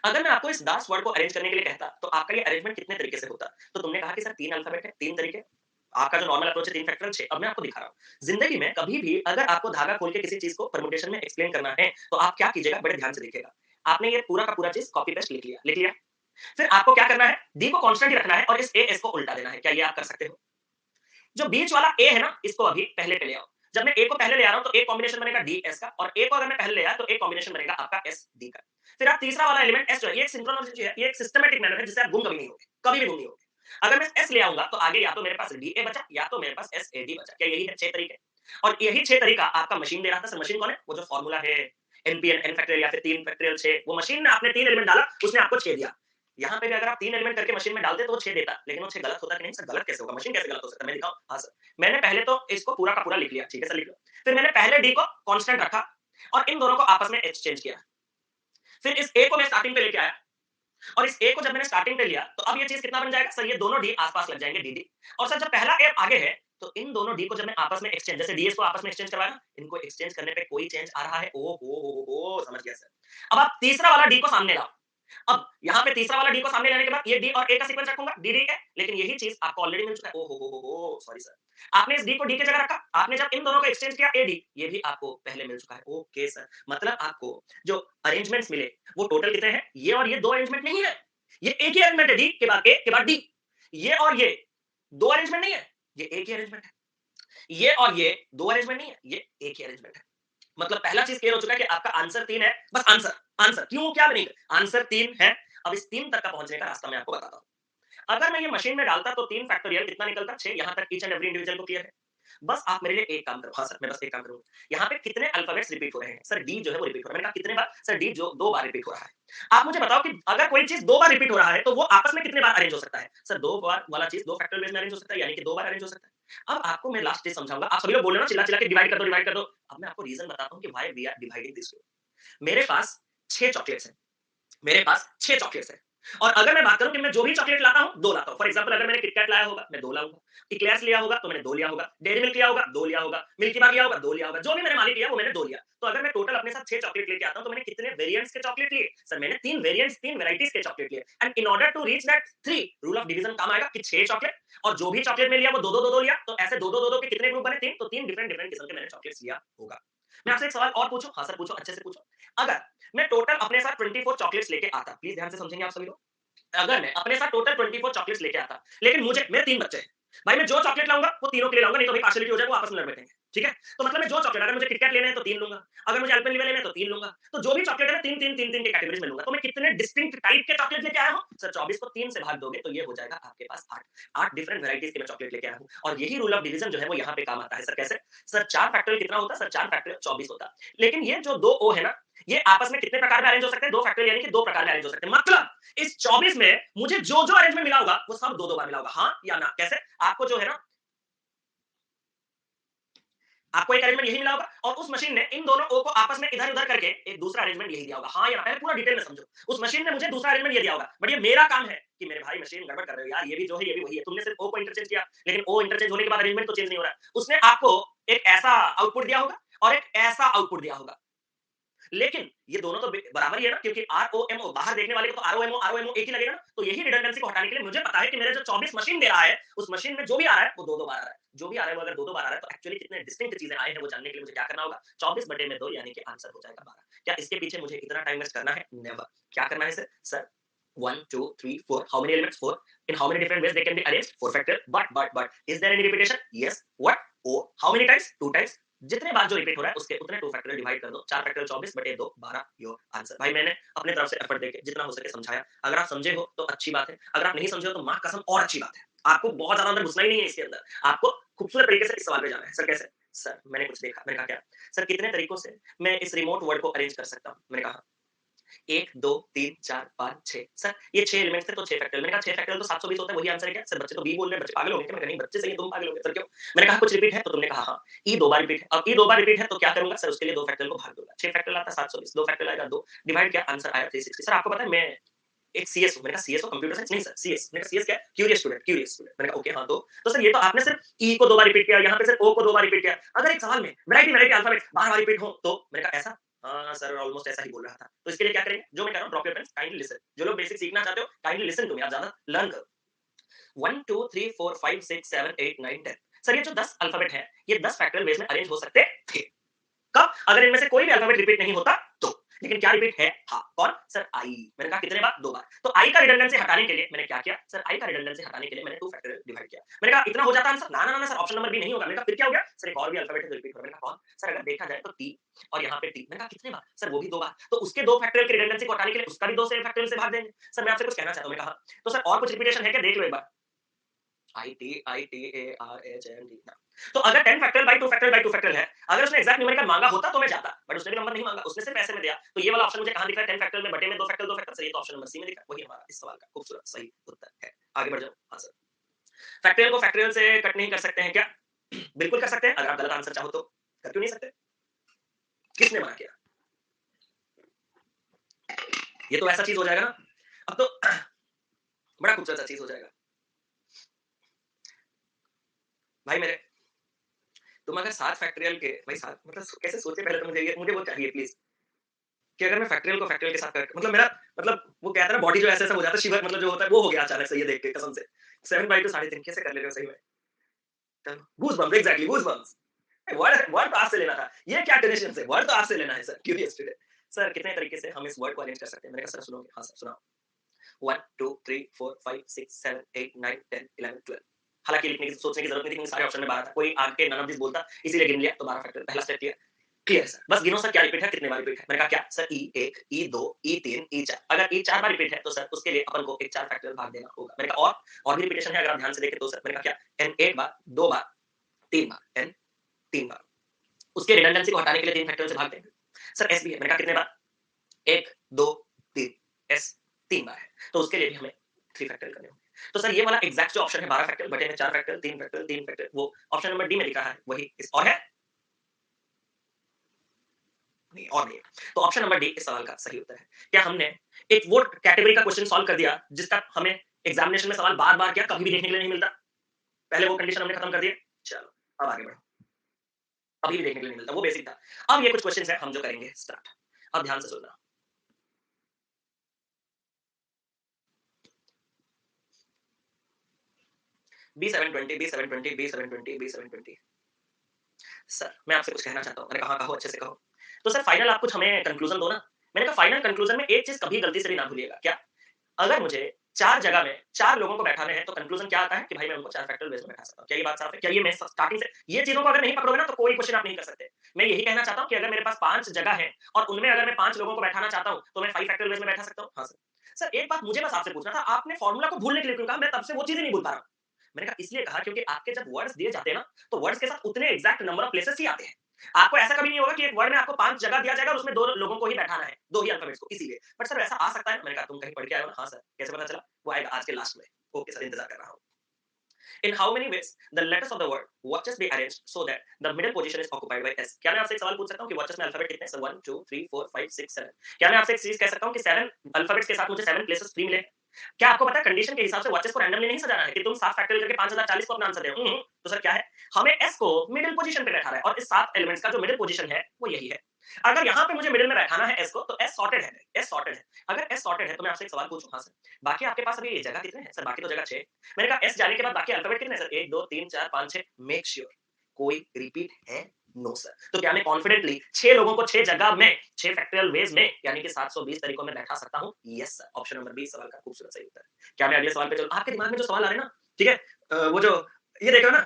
अगर मैं आपको इस दास वर्ड को अरेंज करने के लिए कहता, तो आपका ये अरेंजमेंट कितने तरीके से होता? तो तुमने कहा कि सर 3 अल्फाबेट है, 3 तरीके। आपका जो नॉर्मल अप्रोच है 3 फैक्टोरियल 6। अब मैं आपको दिखा रहा हूँ। ज़िंदगी में कभी भी अगर आपको धागा खोल के किसी चीज़ को परम्यूटेशन में एक्सप्लेन करना है, तो आप क्या कीजिएगा बड़े ध्यान से देखिएगा। आपने ये पूरा का पूरा चीज़ कॉपी पेस्ट लिख लिया, लिख लिया? फिर आपको क्या करना है? डी को कांस्टेंट ही रखना है और इस ए एस को उल्टा देना है। क्या ये आप कर सकते हो? जो बीच वाला ए है ना, इसको अभी पहले पे ले आओ। जब मैं ए को पहले ले आ रहा हूँ, तो एक कॉम्बिनेशन बनेगा डी एस का और ए को अगर मैं पहले ले आया, तो एक कॉम्बिनेशन बनेगा आपका एस डी का। फिर आप तीसरा वाला एलिमेंट एस जो है, ये एक सिंक्रोनाइज़ेशन है, ये एक सिस्टमैटिक मैनर है जिससे आप गुम कभी नहीं होगे, कभी भी गुम नहीं होगे। अगर मैं एस ले आऊँगा, तो आगे या तो मेरे पास डी ए बचा या तो मेरे पास एस ए डी बचा। क्या यही है 6 तरीके? और यही 6 तरीका आपका मशीन दे रहा था। सर मशीन कौन है? वो जो फॉर्मूला है एनपीएन एन फैक्टोरियल या फिर 3 फैक्टोरियल 6, वो मशीन ने आपने 3 एलिमेंट डाला, उसने आपको 6 दिया। यहाँ पे भी अगर आप 3 एलिमेंट करके मशीन में डालते तो वो 6 देता, लेकिन वो 6 गलत होता कि नहीं? सर गलत कैसे होगा? मशीन कैसे गलत हो सकता है? मैं दिखाऊँ? हाँ सर। मैंने पहले तो इसको पूरा का पूरा लिख लिया, ठीक है सर लिख लो। फिर मैंने पहले डी को कांस्टेंट रखा और इन दोनों को आपस में एक्सचेंज किया। फिर इस ए को मैं स्टार्टिंग पे लेके आया और इस ए को जब मैंने स्टार्टिंग पे लिया, तो अब ये चीज़ कितना बन जाएगा? सर ये दोनों डी आस-पास लग जाएँगे डी-डी और सर जब पहला ए आगे है, तो इन दोनों डी को जब मैं आपस में एक्सचेंज जैसे डीएस को आपस में एक्सचेंज करवाया ना, इनको एक्सचेंज करने पे कोई चेंज आ रहा है? ओह हो, हो, हो! समझ गया सर। अब आप तीसरा वाला डी को सामने लाओ। अब यहाँ पे तीसरा वाला डी को सामने लाने के बाद ये डी और ए का सीक्वेंस रखूँगा, डी, डी है, लेकिन यही चीज़ आपको ऑलरेडी मिल चुका है। ओह हो! Sorry sir. आपने इस डी को डी की जगह रखा, आपने जब इन दोनों को एक्सचेंज किया ए डी, ये भी आपको पहले मिल चुका है। Okay sir. मतलब आपको जो अरेंजमेंट्स मिले, वो टोटल कितने हैं? ये और ये 2 अरेंजमेंट नहीं है। ये एक ही अरेंजमेंट है डी के बाद ए के बाद डी। ये और ये 2 अरेंजमेंट नहीं है, ये एक ही अरेंजमेंट है। ये और ये 2 अरेंजमेंट नहीं है, ये एक ही अरेंजमेंट है। मतलब पहला चीज़ क्लियर हो चुका है कि आपका आंसर 3 है, बस आंसर, आंसर क्यों क्या मीनिंग? आंसर 3 है, अब इस 3 तक का पहुँचने का रास्ता मैं आपको बताता हूँ। अगर मैं ये मशीन में डालता तो 3 फैक्टोरियल कितना निकलता? 6 यहाँ तक ईच एंड एवरी इंडिविजुअल को क्लियर है। बस आप मेरे लिए एक काम करो। हाँ सर, मैं बस एक काम करूँगा। यहाँ पे कितने अल्फाबेट्स रिपीट हो रहे हैं? सर डी जो है वो रिपीट हो रहा है। मैंने कहा कितने बार? सर डी जो 2 बार रिपीट हो रहा है। आप मुझे बताओ कि अगर कोई चीज़ 2 बार रिपीट हो रहा है, तो वो आपस में कितने बार अरेंज हो सकता है? सर 2 बार वाला चीज़ 2 फैक्टोरियल में अरेंज हो सकता है, यानी कि 2 बार अरेंज हो सकता है। अब आपको मैं लास्ट चीज़ समझाऊँगा। आप सभी लोग बोल रहे हो ना चिल्ला-चिल्ला के डिवाइड कर दो, डिवाइड कर दो। अब मैं आपको रीज़न बताता हूँ कि why we are dividing this way. मेरे पास 6 चॉकलेट्स हैं। मेरे पास 6 चॉकलेट्स हैं और अगर मैं बात करूँ कि मैं जो भी चॉकलेट लाता हूँ, 2 लाता हूँ। फॉर एग्ज़ाम्पल अगर मैंने किटकैट लाया होगा, मैं 2 लाऊँगा। इक्लेयर्स लिया होगा, तो मैंने 2 लिया होगा। डेयरी मिल्क लिया होगा, 2 लिया होगा। मिल्की बार लिया होगा, 2 लिया होगा। जो भी मैंने मालिक लिया, वो मैंने 2 लिया। तो अगर मैं टोटल अपने साथ 6 चॉकलेट लेके आता हूँ, तो मैंने कितने वेरिएंट्स के चॉकलेट लिए? सर मैंने 3 वेरिएंट्स, 3 वैराइटीज़ के चॉकलेट लिए and in order to reach that 3 rule of division काम आएगा कि 6 चॉकलेट और जो भी चॉकलेट मैं लिया, वो 2-2, 2-2 लिया। तो ऐसे 2-2, 2-2 के कितने ग्रुप बने? 3 तो 3 डिफरेंट डिफरेंट किस्म के मैंने चॉकलेट्स लिया होगा। मैं आपसे एक सवाल और पूछूँ? हाँ सर, पूछो, अच्छे से पूछो। अगर मैं टोटल अपने साथ 24 चॉकलेट्स लेके आता, प्लीज़ ध्यान से समझेंगे आप सभी लोग। अगर मैं अपने साथ टोटल 24 चॉकलेट्स लेके आता, लेकिन मुझे मेरे 3 बच्चे हैं। भाई मैं जो चॉकलेट लाऊँगा वो तीनों के लिए लाऊँगा, नहीं तो भाई पार्शियलिटी हो जाएगा, वो आपस में लड़ बैठेंगे। ठीक है? तो मतलब मैं जो चॉकलेट अगर मुझे किटकैट लेने हैं तो 3 लूँगा, अगर मुझे अल्पेनलिबे लेने हैं तो 3 लूँगा। तो जो भी चॉकलेट है ना 3-3, 3-3 के कैटेगरीज़ में लूँगा। तो मैं कितने डिस्टिंक्ट टाइप के चॉकलेट लेके आया हूँ? सर 24 को 3 से भाग दोगे तो ये हो जाएगा आपके पास 8। 8 डिफरेंट वैराइटीज़ के मैं चॉकलेट लेके आया हूँ और यही रूल ऑफ डिवीज़न जो है वो यहाँ पे काम आता है। सर कैसे? सर 4 फैक्टोरियल कितना होता है? सर 4 फैक्टोरियल 24 होता है। लेकिन ये जो 2 ओ है ना, ये आपस में कितने प्रकार में अरेंज हो सकते हैं? 2 फैक्टोरियल यानी कि 2 प्रकार में अरेंज हो सकते हैं। मतलब इस 24 में मुझे जो-जो अरेंजमेंट मिला होगा, वो सब 2-2 बार मिला होगा। हाँ या ना? कैसे? आपको जो है ना, आपको एक अरेंजमेंट यही मिला होगा और उस मशीन ने इन दोनों ओ को आपस में इधर-उधर करके एक दूसरा अरेंजमेंट यही दिया होगा। हाँ या ना? पहले पूरा डिटेल में समझो। उस मशीन ने मुझे दूसरा अरेंजमेंट ये दिया होगा। बट ये मेरा काम है कि मेरे भाई मशीन गड़बड़ कर रहे हो यार, ये भी जो है, ये भी वही है। तुमने सिर्फ ओ को इंटरचेंज किया, लेकिन ओ इंटरचेंज होने के बाद अरेंजमेंट तो चेंज नहीं हो रहा है। उसने आपको एक ऐसा आउटपुट दिया होगा और एक ऐसा आउटपुट दिया होगा। लेकिन ये दोनों तो बराबर ही है ना, क्योंकि आरओएमओ बाहर देखने वाले को तो आरओएमओ आरओएमओ एक ही लगेगा ना। तो यही रिडंडेंसी को हटाने के लिए मुझे पता है कि मेरे जो 24 मशीन दे रहा है, उस मशीन में जो भी आ रहा है वो 2-2 बार आ रहा है। जो भी आ रहा है वो अगर 2-2 बार आ रहा है, तो एक्चुअली कितने डिस्टिंक्ट चीजें आए हैं वो जानने के लिए मुझे क्या करना होगा? 24 बटे में 2 यानी कि आंसर हो जाएगा 12। क्या इसके पीछे मुझे इतना टाइम वेस्ट करना है? नेवर। क्या करना है sir? Sir 1, 2, 3, 4. How many elements? 4. In how many different ways they can be arranged? 4 factor. But. Is there any repetition? Yes. What? Oh. How many times? 2 times. जितने बार जो रिपीट हो रहा है उसके उतने 2 फैक्टोरियल डिवाइड कर दो। 4 फैक्टोरियल 24 बटे 2 12 योर आंसर। भाई मैंने अपने तरफ से एफर्ट देके जितना हो सके समझाया। अगर आप समझे हो तो अच्छी बात है। अगर आप नहीं समझे हो तो माँ कसम और अच्छी बात है। आपको बहुत ज्यादा अंदर घुसना ही नहीं है इसके अंदर। आपको खूबसूरत तरीके से इस सवाल पे जाना है। सर कैसे? सर मैंने कुछ देखा। मैंने कहा क्या? सर कितने तरीकों से मैं इस रिमोट वर्ड को अरेंज कर सकता हूँ? मैंने कहा 1 2 3 4 5 6 सर ये 6 एलिमेंट्स थे तो 6 फैक्टोरियल। मैंने कहा 6 फैक्टोरियल तो 720 होता है, वही आंसर है क्या? सर बच्चे तो बी बोल रहे हैं, बच्चे पागल हो गए क्या? मैंने कहा नहीं बच्चे सही है, तुम पागल हो गए। सर क्यों? मैंने कहा कुछ रिपीट है तो तुमने कहा हाँ। ई 2 बार रिपीट है। अब ई 2 बार रिपीट है तो क्या करूँगा? सर उसके लिए 2 फैक्टोरियल को भाग दूँगा। 6 फैक्टोरियल आता है 720, 2 फैक्टोरियल आएगा 2 डिवाइड किया आंसर आया 360। सर आपको पता है मैं एक सीएस हूँ। मैंने कहा सीएस हो कंप्यूटर साइंस? नहीं सर सीएस। मैंने कहा सीएस क्या है? Curious student, curious student. मैंने कहा ओके हाँ तो सर ये तो आपने सिर्फ ई को 2 बार रिपीट किया, यहाँ पे सिर्फ ओ को 2 बार रिपीट किया। अगर एक सवाल में वैरायटी अल्फाबेट बार-बार रिपीट हो तो? मैंने कहा ऐसा? हाँ सर ऑलमोस्ट ऐसा ही बोल रहा था। तो इसके लिए क्या करेंगे? जो मैं कर रहा हूँ drop your pens kindly listen. जो लोग बेसिक सीखना चाहते हो काइंडली लिसन टू मी। आप ज्यादा लर्न करो। 1 2 3 4 5 6 7 8 9 10 सर ये जो 10 अल्फाबेट है ये 10 फैक्टोरियल वेज में अरेंज हो सकते थे। कब? अगर इनमें से कोई भी अल्फाबेट रिपीट नहीं होता तो। लेकिन क्या रिपीट है? हाँ कौन? Sir I. मैंने कहा कितने बार? 2 बार। तो आई का रिडंडेंसी हटाने के लिए मैंने क्या किया? सर आई का रिडंडेंसी हटाने के लिए मैंने 2 फैक्टोरियल डिवाइड किया। मैंने कहा इतना हो जाता आंसर? ना ना ना सर ऑप्शन नंबर बी नहीं होगा। मैंने कहा फिर क्या हो गया? सर एक और भी अल्फाबेट है जो रिपीट हो रहा है। मैंने कहा कौन? सर अगर देखा जाए तो टी और यहाँ पे टी। मैंने कहा कितने बार? सर वो भी 2 बार। तो उसके 2 फैक्टोरियल की रिडंडेंसी को हटाने के लिए उसका भी 2 से फैक्टोरियल से भाग देंगे। सर मैं आपसे कुछ कहना चाहता हूँ। मैंने कहा तो सर और कुछ रिपीटेशन है क्या? देख लो एक बार। ITARHND ना। तो अगर 10 factorial by 2 factorial by 2 factorial है, अगर उसने एग्जैक्ट न्यूमेरिकल मांगा होता तो मैं जाता, बट उसने भी नंबर नहीं मांगा, उसने सिर्फ ऐसे में दिया। तो ये वाला ऑप्शन मुझे कहां दिख रहा है? 10 फैक्टोरियल में बटे में 2 फैक्टोरियल 2 फैक्टोरियल। सही तो ऑप्शन नंबर सी में दिख रहा है। वही हमारा इस सवाल का खूबसूरत सही उत्तर है। आगे बढ़ जाओ। हां सर। फैक्टोरियल को फैक्टोरियल से कट नहीं कर सकते हैं क्या? बिल्कुल कर सकते हैं, अगर आप गलत आंसर चाहो तो। कर क्यों नहीं सकते? किसने मना किया? ये तो ऐसा चीज हो जाएगा ना, अब तो बड़ा खूबसूरत सा चीज हो जाएगा। भाई मेरे तुम अगर 7 फैक्टोरियल के भाई 7 मतलब कैसे सोचे पहले तो मुझे वो चाहिए प्लीज कि अगर मैं फैक्टोरियल को फैक्टोरियल के साथ कर मतलब मेरा मतलब वो कहता है ना बॉडी जो ऐसा हो जाता है शिवर मतलब जो होता है वो हो गया अचानक से ये देख के कसम से 7/2 3.5 कैसे कर ले रहे हो सही में goose bumps exactly goose bumps word word तो आपसे लेना था ये क्या टेंशन से वर्ड तो आपसे लेना है सर क्यूरियस टुडे सर कितने तरीके से हम इस वर्ड को अरेंज कर सकते हैं मैंने कहा सर सुनोगे हाँ सर सुनाओ 1 2 3 4 5 6 7 8 9 10 11 12 हालांकि लिखने की सोचने की जरूरत नहीं थी सारे ऑप्शन में 12 था कोई आगे नन ऑफ दिस बोलता इसीलिए गिन लिया तो 12 फैक्टर पहला स्टेप किया क्लियर सर बस गिनो सर क्या रिपीट है कितने बार रिपीट है मैंने कहा क्या सर ई 1 ई 2 ई 3 ई 4 अगर ई 4 बार रिपीट है तो सर उसके लिए अपन को एक 4 फैक्टोरियल भाग देना होगा मैंने कहा और भी रिपीटेशन है अगर आप ध्यान से देखें तो सर मैंने कहा क्या एन 1 बार 2 बार 3 बार एन 3 बार उसके रिडंडेंसी को हटाने के लिए 3 फैक्टोरियल से भाग देंगे सर एस भी है मैंने कहा कितने बार 1 2 3 एस 3 बार है तो उसके लिए भी हमें 3 फैक्टोरियल करने होंगे तो सर ये वाला एग्जैक्ट जो ऑप्शन है 12 फैक्टोरियल बटे में 4 फैक्टोरियल 3 फैक्टोरियल 3 फैक्टोरियल वो ऑप्शन नंबर डी में लिखा है वही इस और है नहीं और नहीं तो ऑप्शन नंबर डी इस सवाल का सही उत्तर है क्या हमने एक वो कैटेगरी का क्वेश्चन सॉल्व कर दिया जिसका हमें एग्जामिनेशन में सवाल बार बार क्या कभी भी देखने के लिए नहीं मिलता पहले वो कंडीशन हमने खत्म कर दिया चलो अब आगे बढ़ो अभी भी देखने के लिए नहीं मिलता वो बेसिक था अब ये कुछ क्वेश्चन है हम जो करेंगे स्टार्ट अब ध्यान से सुनना B720 सर मैं आपसे कुछ कहना चाहता हूँ मैंने कहा कहो अच्छे से कहो तो सर फाइनल आप कुछ हमें कंक्लूजन दो ना मैंने कहा फाइनल कंक्लूजन में एक चीज कभी गलती से भी ना भूलिएगा क्या अगर मुझे 4 जगह में 4 लोगों को बैठाने हैं तो कंक्लूजन क्या आता है कि भाई मैं उनको 4 फैक्टोरियल वेज में बैठा सकता हूँ। क्या ये बात साफ है? क्या ये मैं स्टार्टिंग से ये चीज़ों को अगर नहीं पकड़ोगे ना तो कोई क्वेश्चन आप नहीं कर सकते। मैं यही कहना चाहता हूँ कि अगर मेरे पास 5 जगह है और उनमें अगर मैं 5 लोगों को बैठाना चाहता हूँ तो मैं 5 फैक्टोरियल वेज में बैठा सकता हूँ? हाँ सर। सर एक बात मुझे बस आपसे पूछना था आपने फार्मूला को भूलने के लिए क्यों कहा? मैं तब से वो चीज़ ही नहीं भूल पा रहा हूँ। मैंने कहा इसलिए कहा क्योंकि आपके जब वर्ड्स दिए जाते हैं ना तो वर्ड्स के साथ उतने एग्जैक्ट नंबर ऑफ प्लेसेस ही आते हैं। आपको ऐसा कभी नहीं होगा कि एक वर्ड में आपको 5 जगह दिया जाएगा और उसमें 2 लोगों को ही बैठाना है, 2 ही अल्फाबेट्स को इसीलिए। बट सर ऐसा आ सकता है ना? मैंने कहा तुम कहीं पढ़ के आए हो ना? हाँ सर। कैसे पता चला? वो आएगा आज के लास्ट में। ओके सर इंतजार कर रहा हूँ। In how many ways the letters of the word watches be arranged so that the middle position is occupied by S? क्या मैं आपसे एक सवाल पूछ सकता हूँ कि watches में अल्फाबेट कितने हैं? सर 1 2 3 4 5 6 7 क्या मैं आपसे एक चीज कह सकता हूँ कि 7 अल्फाबेट्स के साथ मुझे 7 प्लेसेस फ्री मिले? क्या आपको पता है कंडीशन के हिसाब से वॉचेस को रैंडमली नहीं सजाना है कि तुम 7 फैक्टोरियल करके 5040 को अपना आंसर दे तो सर क्या है हमें एस को मिडिल पोजीशन पे बैठाना है और इस 7 एलिमेंट्स का जो मिडिल पोजीशन है वो यही है अगर यहाँ पे मुझे मिडिल में बैठाना है एस को तो एस सॉर्टेड है एस सॉर्टेड है अगर एस सॉर्टेड है तो मैं आपसे एक सवाल पूछूं हाँ सर बाकी आपके पास अभी जगह कितने हैं सर बाकी तो जगह 6 मैंने कहा एस जाने के बाद बाकी अल्फाबेट कितने हैं सर 1 2 3 4 5 6 मेक श्योर कोई रिपीट है नो सर तो क्या मैं कॉन्फिडेंटली 6 लोगों को 6 जगह में 6 फैक्टोरियल वेज में यानी कि 720 तरीकों में बैठा सकता हूं yes sir option number B सवाल का खूबसूरत सही उत्तर है क्या मैं अगले सवाल पे चलूं आपके दिमाग में जो सवाल आ रहे हैं ना ठीक है वो जो ये देखो ना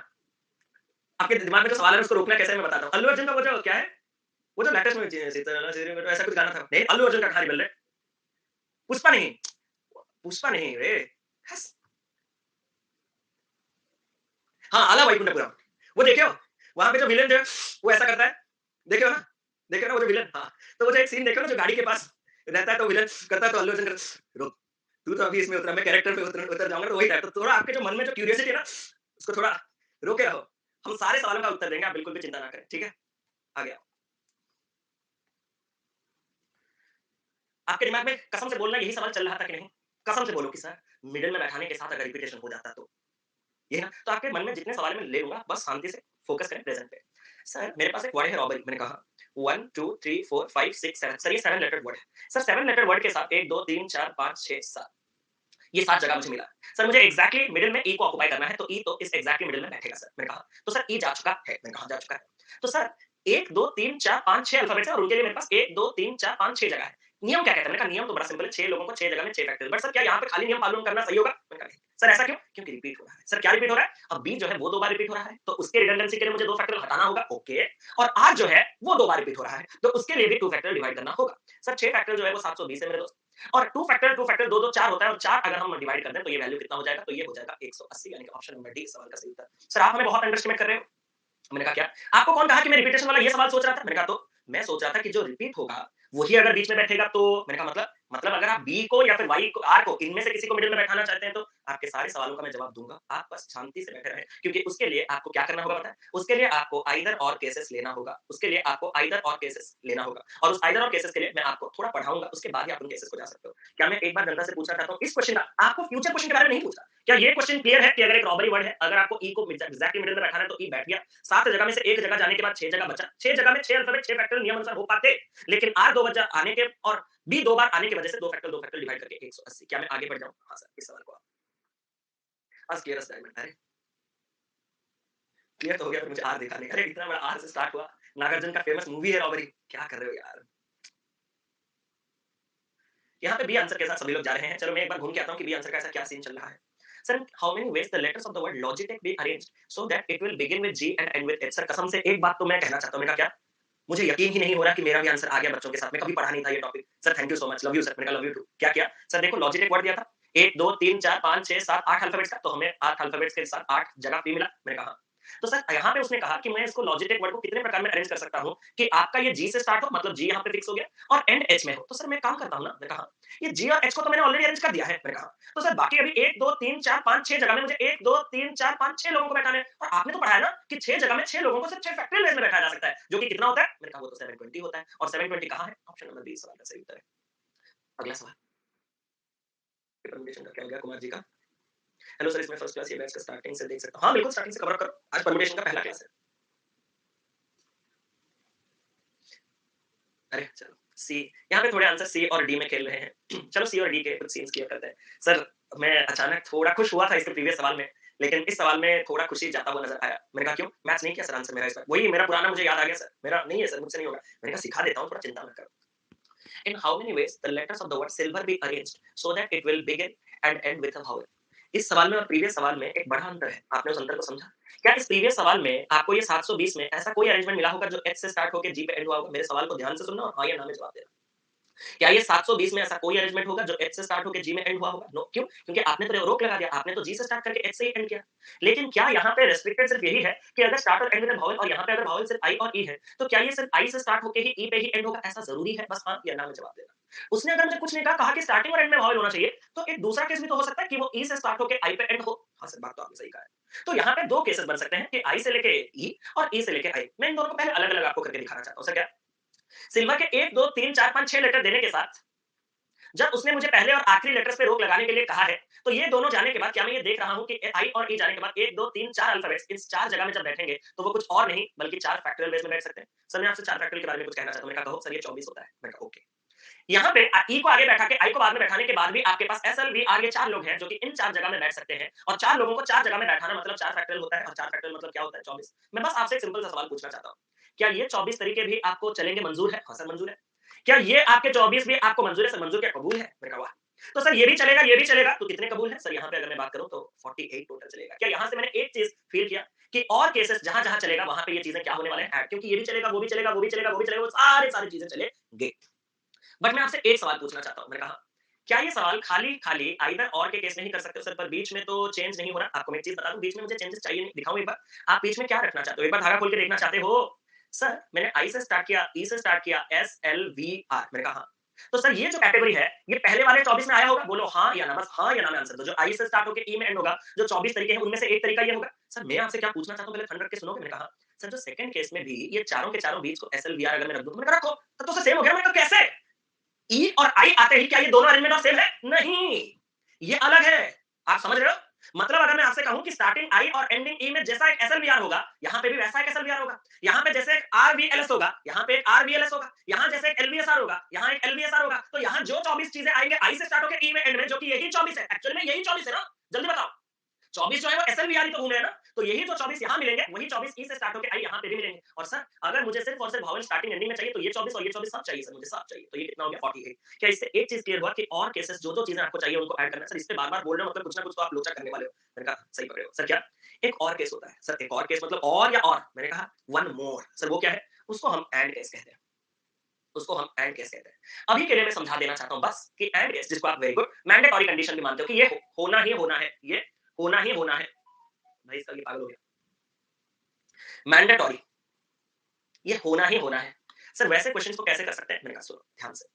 आपके दिमाग में जो सवाल है उसको रोकना कैसे है मैं बताता हूं अल्लू अर्जुन का वो जो क्या है वो जो लेटेस्ट में सीताराम सीरी में ऐसा कुछ गाना था नहीं अल्लू अर्जुन का कहानी बोल रहे पुष्पा नहीं पुष्पा नहीं रे हस हाँ आला वैकुंठपुरम वो देखे हो वहां पे जो विलेन जो है वो ऐसा करता है देखे हो ना देखे हो ना वो जो विलेन हाँ तो वो जो एक सीन देखे हो ना जो गाड़ी के पास रहता है तो विलन, करता है तो अल्लू अर्जुन रुक, तू तो अभी इसमें उतरा, मैं कैरेक्टर पे उतर उतर जाऊँगा, तो वही टाइप, तो थोड़ा आपके जो मन में जो क्यूरियोसिटी है ना, उसको थोड़ा रोके रहो। हम सारे सवालों का उत्तर देंगे, आप बिल्कुल भी चिंता ना करें, ठीक है? आगे आओ। आपके दिमाग में कसम से बोलना यही सवाल चल रहा था कि नहीं? कसम से बोलो कि सर मिडल में बैठाने के साथ अगर रिपीटेशन हो जाता तो? ये ना, तो आपके मन में जितने सवाल है मैं ले लूँगा, बस शांति से फोकस करें प्रेज़ेंट पे। सर मेरे पास एक वर्ड है रॉबरी, मैंने कहा 1, 2, 3, 4, 5, 6, 7 सर ये 7 लेटर्ड वर्ड है। सर 7 लेटर्ड वर्ड के साथ 1, 2, 3, 4, 5, 6, 7 ये 7 जगह मुझे मिला। सर मुझे एग्ज़ैक्टली मिडल में ई को ऑक्युपाई करना है, तो ई तो इस एग्ज़ैक्टली मिडल में बैठेगा सर। मैंने कहा, तो सर ई जा चुका है। मैंने कहा, जा चुका है। तो सर 1, 2, 3, 4, 5, 6 अल्फ़ाबेट्स हैं और उनके लिए मेरे पास 1, 2, 3, 4, 5, 6 जगह है। नियम क्या कहता है? मैंने कहा नियम तो बड़ा सिंपल है, 6 लोगों को 6 जगह में 6 फैक्टर्स, बट सर क्या यहाँ पे खाली नियम पालन करना सही होगा? मैंने कहा नहीं। सर ऐसा क्यों? क्योंकि रिपीट हो रहा है। सर क्या रिपीट हो रहा है? अब बी जो है वो 2 बार रिपीट हो रहा है, तो उसके रिडंडेंसी के लिए मुझे 2 फैक्टर हटाना होगा, ओके। और आर जो है वो 2 बार रिपीट हो रहा है, तो उसके लिए भी 2 फैक्टर डिवाइड करना होगा। सर 6 फैक्टर जो है वो 720 है मेरे दोस्त। और 2 फैक्टर 2 4 होता है और 4 अगर हम डिवाइड कर दें तो ये वैल्यू कितना हो जाएगा? तो ये हो जाएगा 180, यानी कि ऑप्शन नंबर डी इस सवाल का सही उत्तर। सर आप हमें बहुत अंडर एस्टिमेट कर रहे हो। मैंने कहा क्या? आपको कौन कहा कि मैं रिपीटेशन वाला ये सवाल सोच रहा था? मैंने कहा तो मैं सोच रहा था कि जो रिपीट होगा वही अगर बीच में बैठेगा तो मैंने कहा मतलब अगर आप बी को या फिर वाई को आर को इनमें से किसी को मिडिल में बैठाना चाहते हैं तो आपके सारे सवालों का मैं जवाब दूंगा। आप बस शांति से बैठे रहें, क्योंकि उसके लिए आपको क्या करना होगा पता है? उसके लिए आपको आइदर और केसेस लेना होगा। उसके लिए आपको आइदर और केसेस लेना होगा और उस आइदर और केसेस के लिए मैं आपको थोड़ा पढ़ाऊंगा, उसके बाद ही आप उन केसेस को जा सकते हो। क्या मैं एक बार जनता से पूछना चाहता हूँ इस क्वेश्चन का, आपको फ्यूचर क्वेश्चन के बारे में नहीं पूछना। क्या ये क्वेश्चन क्लियर है कि अगर एक रॉबरी वर्ड है, अगर आपको ई को एग्जैक्टली मिडिल में बैठाना है तो ई बैठ गया, 7 जगह में से 1 जगह जाने के बाद 6 जगह बचा, 6 जगह में 6 अल्फाबेट 6 फैक्टर नियम अनुसार हो पाते, लेकिन आर 2 बजा आने के और बी 2 बार आने की वजह से 2 फैक्टर डिवाइड करके 180। क्या मैं आगे बढ़ जाऊं? हां सर, इस सवाल को आप बस क्लियर एज़ डायमंड। अरे क्लियर तो हो गया, फिर मुझे आर दिखाने का। अरे इतना बड़ा आर से स्टार्ट हुआ, नागार्जुन का फेमस मूवी है रॉबरी, क्या कर रहे हो यार? यहाँ पे बी आंसर के साथ सभी लोग जा रहे हैं। चलो मैं एक बार घूम के आता हूँ कि बी आंसर का ऐसा क्या सीन चल रहा है। Sir how many ways the letters of the word Logitech be arranged so that it will begin with G and end with H? Sir कसम से एक बात तो मैं कहना चाहता हूँ, मैंने कहा क्या? मुझे यकीन ही नहीं हो रहा कि मेरा भी आंसर आ गया बच्चों के साथ में, कभी पढ़ा नहीं था ये topic. Sir thank you so much, love you sir. मैंने कहा लव यू टू। क्या किया? सर देखो लॉजिटेक वर्ड दिया था, 1 2 3 4 5 6 7 8 अल्फाबेट्स का, तो हमें 8 अल्फाबेट्स के साथ 8 जगह पे मिला। मैंने कहा तो सर यहाँ पे उसने कहा कि मैं इसको लॉजिटेक वर्ड को कितने प्रकार में अरेंज कर सकता हूँ कि आपका ये जी से स्टार्ट हो, मतलब जी यहाँ पे फिक्स हो गया, और एंड एच में हो। तो सर मैं काम करता हूँ ना, मैंने कहा ये जी और एच को तो मैंने ऑलरेडी अरेंज कर दिया है। मैंने कहा तो सर बाकी अभी 1 2 3 4 5 6 जगह में मुझे 1 2 3 4 5 6 लोगों को बैठाना है, और आपने तो पढ़ाया ना कि 6 जगह में 6 लोगों को सिर्फ 6 फैक्टोरियल वेज में बैठाया जा सकता है, जो कि कितना होता है? मैंने कहा वो तो 720 होता है, और 720 कहाँ है? ऑप्शन नंबर बी सवाल का सही उत्तर है। अगला सवाल, परम्यूटेशन का क्या हो गया कुमार जी का? हेलो सर, इसमें फर्स्ट क्लास ये बैच का स्टार्टिंग से देख सकता हूँ। हाँ बिल्कुल स्टार्टिंग से कवर अप करो, आज परम्यूटेशन का पहला क्लास है। अरे चलो सी, यहाँ पे थोड़े आंसर सी और डी में खेल रहे हैं। चलो सी और डी के कुछ सीन्स क्लियर करते हैं। सर मैं अचानक थोड़ा खुश हुआ था इसके प्रीवियस सवाल में, लेकिन इस सवाल में थोड़ा खुशी जाता हुआ नजर आया। मैंने कहा क्यों? मैथ्स नहीं किया सर आंसर मेरा इस बार, वही मेरा पुराना मुझे याद आ गया सर, मेरा नहीं है सर, मुझसे नहीं होगा। मैंने कहा सिखा देता हूँ, थोड़ा चिंता मत करो। In how many ways the letters of the word silver be arranged so that it will begin and end with a vowel? इस सवाल में और प्रीवियस सवाल में एक बड़ा अंतर है। आपने उस अंतर को समझा? क्या इस प्रीवियस सवाल में आपको ये 720 में ऐसा कोई अरेंजमेंट मिला होगा जो एच से स्टार्ट होकर जी पे एंड हुआ होगा? मेरे सवाल को ध्यान से सुनना और हाँ या ना में जवाब देना। क्या ये 720 में ऐसा कोई अरेंजमेंट होगा जो एच से स्टार्ट होकर जी में एंड हुआ होगा? नो। क्यों? क्योंकि आपने तो रोक लगा दिया, आपने तो जी से स्टार्ट करके एच से ही एंड किया। लेकिन क्या यहाँ पे रेस्ट्रिक्टेड सिर्फ यही है कि अगर स्टार्ट और एंड विद वावल, और यहाँ पे अगर वावल सिर्फ आई और ई है, तो क्या ये सिर्फ आई से स्टार्ट होकर ही ई पे ही एंड होगा? ऐसा जरूरी है? बस हाँ या ना में जवाब देना। उसने अगर मुझे कुछ नहीं कहा, कहा कि स्टार्टिंग और एंड में वावल होना चाहिए, तो एक दूसरा केस भी तो हो सकता है कि वो ई से स्टार्ट होकर आई पे एंड हो। हाँ सर, बात तो आपने सही कहा है। तो यहाँ पे दो केसेस बन सकते हैं कि आई से लेके ई और ई से लेके आई। मैं इन दोनों को पहले अलग अलग आपको करके दिखाना चाहता हूँ। सर क्या सिल्वर के 1 2 3 4 5 6 लेटर देने के साथ जब उसने मुझे पहले और आखिरी लेटर्स पे रोक लगाने के लिए कहा है, तो ये दोनों जाने के बाद क्या मैं ये देख रहा हूँ कि आई और ई जाने के बाद 1 2 3 4 अल्फाबेट्स इस 4 जगह में जब बैठेंगे, तो वो कुछ और नहीं बल्कि 4 फैक्टोरियल बेस में बैठ सकते हैं। सर मैं आपसे 4 फैक्टोरियल के बारे में कुछ कहना चाहता हूँ। मैंने कहा कहो सर ये 24 होता है। मैंने कहा ओके। यहाँ पे ई को आगे बैठा के आई को बाद में बैठाने के बाद भी आपके पास एस एल वी आर ये 4 लोग हैं जो कि इन 4 जगह में बैठ सकते हैं, और 4 लोगों को 4 जगह में बैठाना मतलब 4 फैक्टोरियल होता है, और 4 फैक्टोरियल मतलब क्या होता है? 24। मैं बस आपसे एक सिंपल सा सवाल पूछना चाहता हूँ। क्या ये 24 तरीके भी आपको चलेंगे, मंजूर है? हाँ सर मंजूर है। क्या ये आपके 24 भी आपको मंजूर है? सर मंजूर, क्या कबूल है? मैंने कहा वाह! तो सर ये भी चलेगा, तो कितने कबूल हैं? सर यहाँ पे अगर मैं बात करूँ तो 48 टोटल चलेगा। क्या यहाँ से मैंने एक चीज़ फ़ील किया कि और केसेस जहाँ-जहाँ चलेगा वहाँ पे ये चीज़ें क्या होने वाले हैं? ऐड, क्योंकि ये भी चलेगा, वो भी चलेगा, वो भी चलेगा, वो भी चलेगा, वो सारी चीज़ें चलेंगे। बट मैं आपसे एक सवाल पूछना चाहता हूँ। मैंने कहा क्या ये सवाल खाली-खाली आइदर और के केस में ही कर सकते हो सर? पर बीच में तो चेंज नहीं हो रहा। आपको मैं एक चीज़ बता दूँ, बीच में मुझे चेंजेस चाहिए नहीं। दिखाऊँ एक बार? आप बीच में क्या रखना चाहते हो? एक बार धागा खोल के देखना चाहते हो? सर मैंने आई से स्टार्ट किया, ई से स्टार्ट किया, एस, एल, वी, आर। मैंने कहा हाँ। तो सर ये जो कैटेगरी है, ये पहले वाले 24 में आया होगा? बोलो हाँ या ना, बस हाँ या ना में आंसर दो। जो आई से स्टार्ट होके ई में एंड होगा, जो 24 तरीके हैं उनमें से एक तरीका ये होगा। सर मैं आपसे क्या पूछना चाहता हूँ, पहले ठंड रख के सुनोगे? मैंने कहा सर जो सेकंड केस में भी ये चारों के चारों बीच को एसएलवीआर अगर मैं रख दूं, तो मैंने कहा रखो, तब तो सेम हो गया। मैंने कहा कैसे? ई और आई आते ही क्या ये दोनों अरेंजमेंट ऑफ सेम है? नहीं, ये अलग है। आप समझ रहे हो? मतलब अगर मैं आपसे कहूं कि स्टार्टिंग आई और एंडिंग ई में जैसा एक एसएलवीआर होगा, यहां पे भी वैसा एक एसएलवीआर होगा। यहां पे जैसे एक आरवीएलएस होगा, यहां पे एक आरवीएलएस होगा। यहां जैसे एक एलवीएसआर होगा, यहां एक एलवीएसआर होगा। तो यहां जो 24 चीजें आएंगे आई से स्टार्ट होकर ई में एंड में, जो कि यही 24 है। एक्चुअली में यही 24 है ना? जल्दी बताओ। 24 जो है वो एसएलवीआर ही तो घूम रहे हैं ना, तो यही जो 24 यहाँ मिलेंगे वही 24 ई से स्टार्ट होकर आई यहाँ पे भी मिलेंगे। और सर अगर मुझे सिर्फ और सिर्फ वॉवेल स्टार्टिंग एंडिंग में चाहिए, तो ये 24 और ये 24 सब चाहिए सर, मुझे सब चाहिए। तो ये कितना हो गया? 48। क्या इससे एक चीज क्लियर हुआ कि और केसेस जो जो चीजें आपको चाहिए उनको ऐड करना है? सर इस पे बार बार बोल रहे हो, मतलब कुछ ना कुछ तो आप लोचा करने वाले हो। मैंने कहा सही पकड़े हो। सर क्या एक और केस होता है? सर एक और केस मतलब और या और? मैंने कहा वन मोर। सर वो क्या है? उसको हम एंड केस कहते हैं। उसको हम एंड केस कहते हैं। अभी के लिए मैं समझा देना चाहता हूं बस कि एंड केस, जिसको आप वेरी गुड मैंडेटरी कंडीशन भी मानते हो कि ये होना ही होना है, ये होना ही होना है। भाई इसका ये पागल हो गया। मैंडेटरी, ये होना ही होना है। सर वैसे क्वेश्चंस को कैसे कर सकते हैं? मैंने कहा सुनो ध्यान से।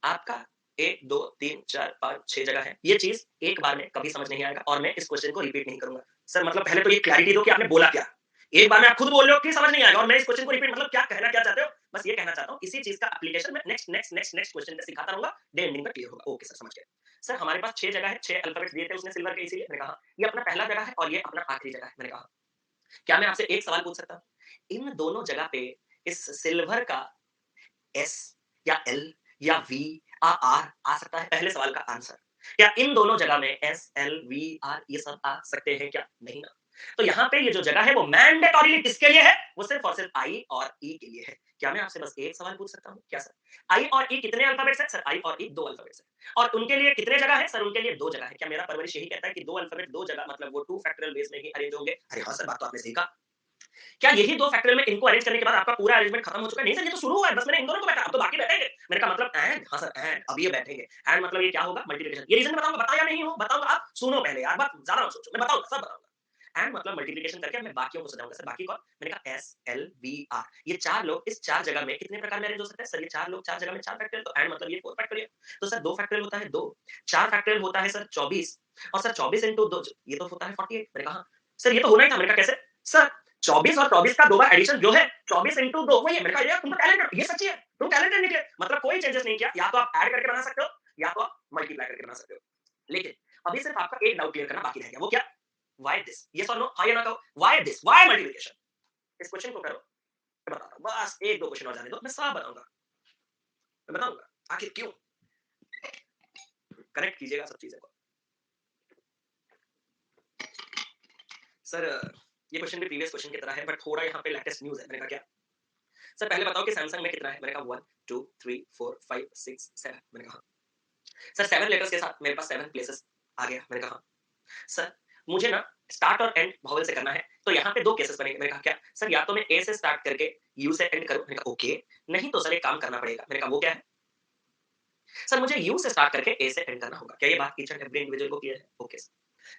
आपका 1 2 3 4 5 6 जगह है। ये चीज एक बार में कभी समझ नहीं आएगा और मैं इस क्वेश्चन को रिपीट नहीं करूंगा। सर मतलब पहले तो ये क्लैरिटी दो कि आपने बोला क्या। एक बार में आप खुद बोल रहे हो कि समझ नहीं आएगा और मैं इस क्वेश्चन को रिपीट, मतलब क्या कहना क्या चाहते हो? बस ये कहना चाहता हूं इसी चीज का एप्लीकेशन मैं next next next next question में सिखाता रहूंगा। डे एंडिंग में क्लियर होगा। ओके सर समझ गए। सर हमारे पास 6 जगह है, 6 अल्फाबेट्स दिए थे उसने सिल्वर के, इसीलिए मैंने कहा ये अपना पहला जगह है और ये अपना आखिरी जगह है। मैंने कहा क्या मैं आपसे एक सवाल पूछ सकता हूं? इन दोनों जगह पे इस सिल्वर का एस या एल या वी या आर आ सकता है? पहले सवाल का आंसर। क्या इन दोनों जगह में एस एल वी आर ये सब आ सकते हैं क्या? नहीं ना। तो यहाँ पे ये जो जगह है वो मैंडेटोरीली किसके लिए है? वो सिर्फ और सिर्फ आई और ई के लिए है। क्या मैं आपसे बस एक सवाल पूछ सकता हूँ? क्या सर आई और ई कितने अल्फाबेट्स है? सर आई और ई दो अल्फाबेट्स है। और उनके लिए कितने जगह है? सर उनके लिए दो जगह है। क्या मेरा परवरिश यही कहता है कि दो अल्फाबेट दो जगह मतलब वो टू फैक्टोरियल बेस में ही अरेंज होंगे? अरे हाँ सर बात तो आपने सही कहा। क्या यही दो फैक्टोरियल में इनको अरेंज करने के बाद आपका पूरा अरेंजमेंट खत्म हो चुका है? नहीं सर ये तो शुरू हुआ है, बस मैंने इन दोनों को बैठा, अब तो बाकी बैठेंगे। मैंने कहा मतलब एंड? हाँ सर एंड, अब ये बैठेंगे। एंड मतलब ये क्या होगा? मल्टीप्लिकेशन। ये रीजन बताऊंगा, बताओ या नहीं हो बताऊंगा। आप सुनो पहले यार, बात ज्यादा मत सोचो, मैं बताऊंगा सब बताऊंगा। एंड मतलब मल्टीप्लिकेशन करके मैं बाकियों को सजाऊंगा। सर बाकी कौन? मैंने कहा एस एल वी आर, ये चार लोग इस चार जगह में कितने प्रकार में अरेंज हो सकते हैं? सर ये चार लोग चार जगह में चार फैक्टोरियल, तो एंड मतलब ये फोर फैक्टोरियल। तो सर दो फैक्टोरियल होता है दो, चार फैक्टोरियल होता है सर 24, और सर 24 इंटू दो ये तो होता है 48। मैंने कहा सर ये तो होना ही था। मैंने कहा कैसे? सर 24 और 24 का दो बार एडिशन जो है 24 इंटू दो वही है। मैंने कहा यार तुम तो टैलेंटेड, ये सच्ची है, तुम टैलेंटेड निकले। मतलब कोई चेंजेस नहीं किया, या तो आप ऐड करके बना सकते हो या तो आप मल्टीप्लाई करके बना सकते हो। लेकिन अभी सिर्फ आपका एक डाउट क्लियर करना बाकी रह गया, वो क्या? Why this? यस और नो, हाँ या ना कहो। Why this? Why multiplication? इस क्वेश्चन को करो, मैं बताता हूं। बस एक दो क्वेश्चन और जाने दो, मैं सब बताऊंगा। मैं बताऊंगा आखिर क्यों। कनेक्ट कीजिएगा सब चीजें को। सर ये क्वेश्चन भी प्रीवियस क्वेश्चन की तरह है, बट थोड़ा यहाँ पे लेटेस्ट न्यूज है। मैंने कहा क्या? सर पहले बताओ कि सैमसंग में कितना है? मैंने कहा 1 2 3 4 5 6 7। मैंने कहा सर 7 लेटर्स के साथ मेरे पास 7 प्लेसेस आ गया। मैंने कहा सर मुझे ना स्टार्ट और एंड वॉवेल से करना है, तो यहाँ पे दो केसेस बनेंगे। मैंने कहा क्या? सर या तो मैं ए से स्टार्ट करके यू से एंड करूं। मैंने कहा ओके, नहीं तो सर एक काम करना पड़ेगा। मैंने कहा वो क्या है? सर मुझे यू से स्टार्ट करके ए से एंड करना होगा। क्या ये बात ईच एंड एवरी इंडिविजुअल को क्लियर है? ओके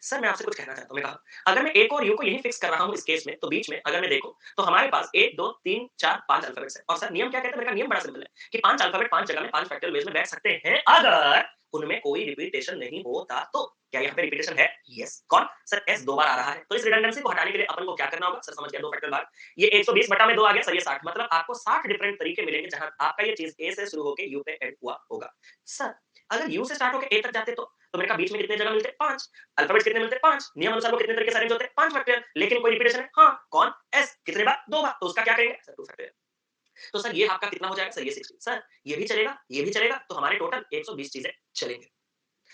सर मैं आपसे कुछ कहना चाहता हूँ। मैं कहा अगर मैं एक और यू को यही फिक्स कर रहा हूँ इस केस में, तो बीच में अगर मैं देखूं तो हमारे पास 1 2 3 4 5 अल्फाबेट्स है। और सर नियम क्या कहते हैं? मेरा नियम बड़ा सिंपल है कि पांच अल्फाबेट पांच जगह में पांच फैक्टोरियल वेज में बैठ सकते हैं अगर उनमें कोई रिपीटेशन नहीं होता तो। क्या यहाँ पे रिपीटेशन है? यस। कौन? सर एस दो बार आ रहा है, तो इस रिडंडेंसी को हटाने के लिए अपन को क्या करना होगा? सर समझ गया, दो फैक्टोरियल बार, ये 120 बटा में दो आ गया सर, ये 60। मतलब आपको 60 डिफरेंट तरीके मिलेंगे जहां आपका ये चीज ए से शुरू होकर यू पे एंड हुआ होगा। सर अगर यू से स्टार्ट होकर ए तक जाते तो मेरे का बीच में कितने जगह मिलते? पांच। अल्फाबेट्स कितने मिलते? पांच। नियम अनुसार वो कितने तरीके से अरेंज होते हैं? पांच फैक्टोरियल। लेकिन कोई रिपीटेशन है? हाँ। कौन? एस। कितने बार? दो बार। तो उसका क्या करेंगे? Sir two factorial. तो सर ये आपका कितना हो जाएगा? सर ये 60। सर ये भी चलेगा ये भी चलेगा, तो हमारे टोटल 120 चीजें चलेंगे।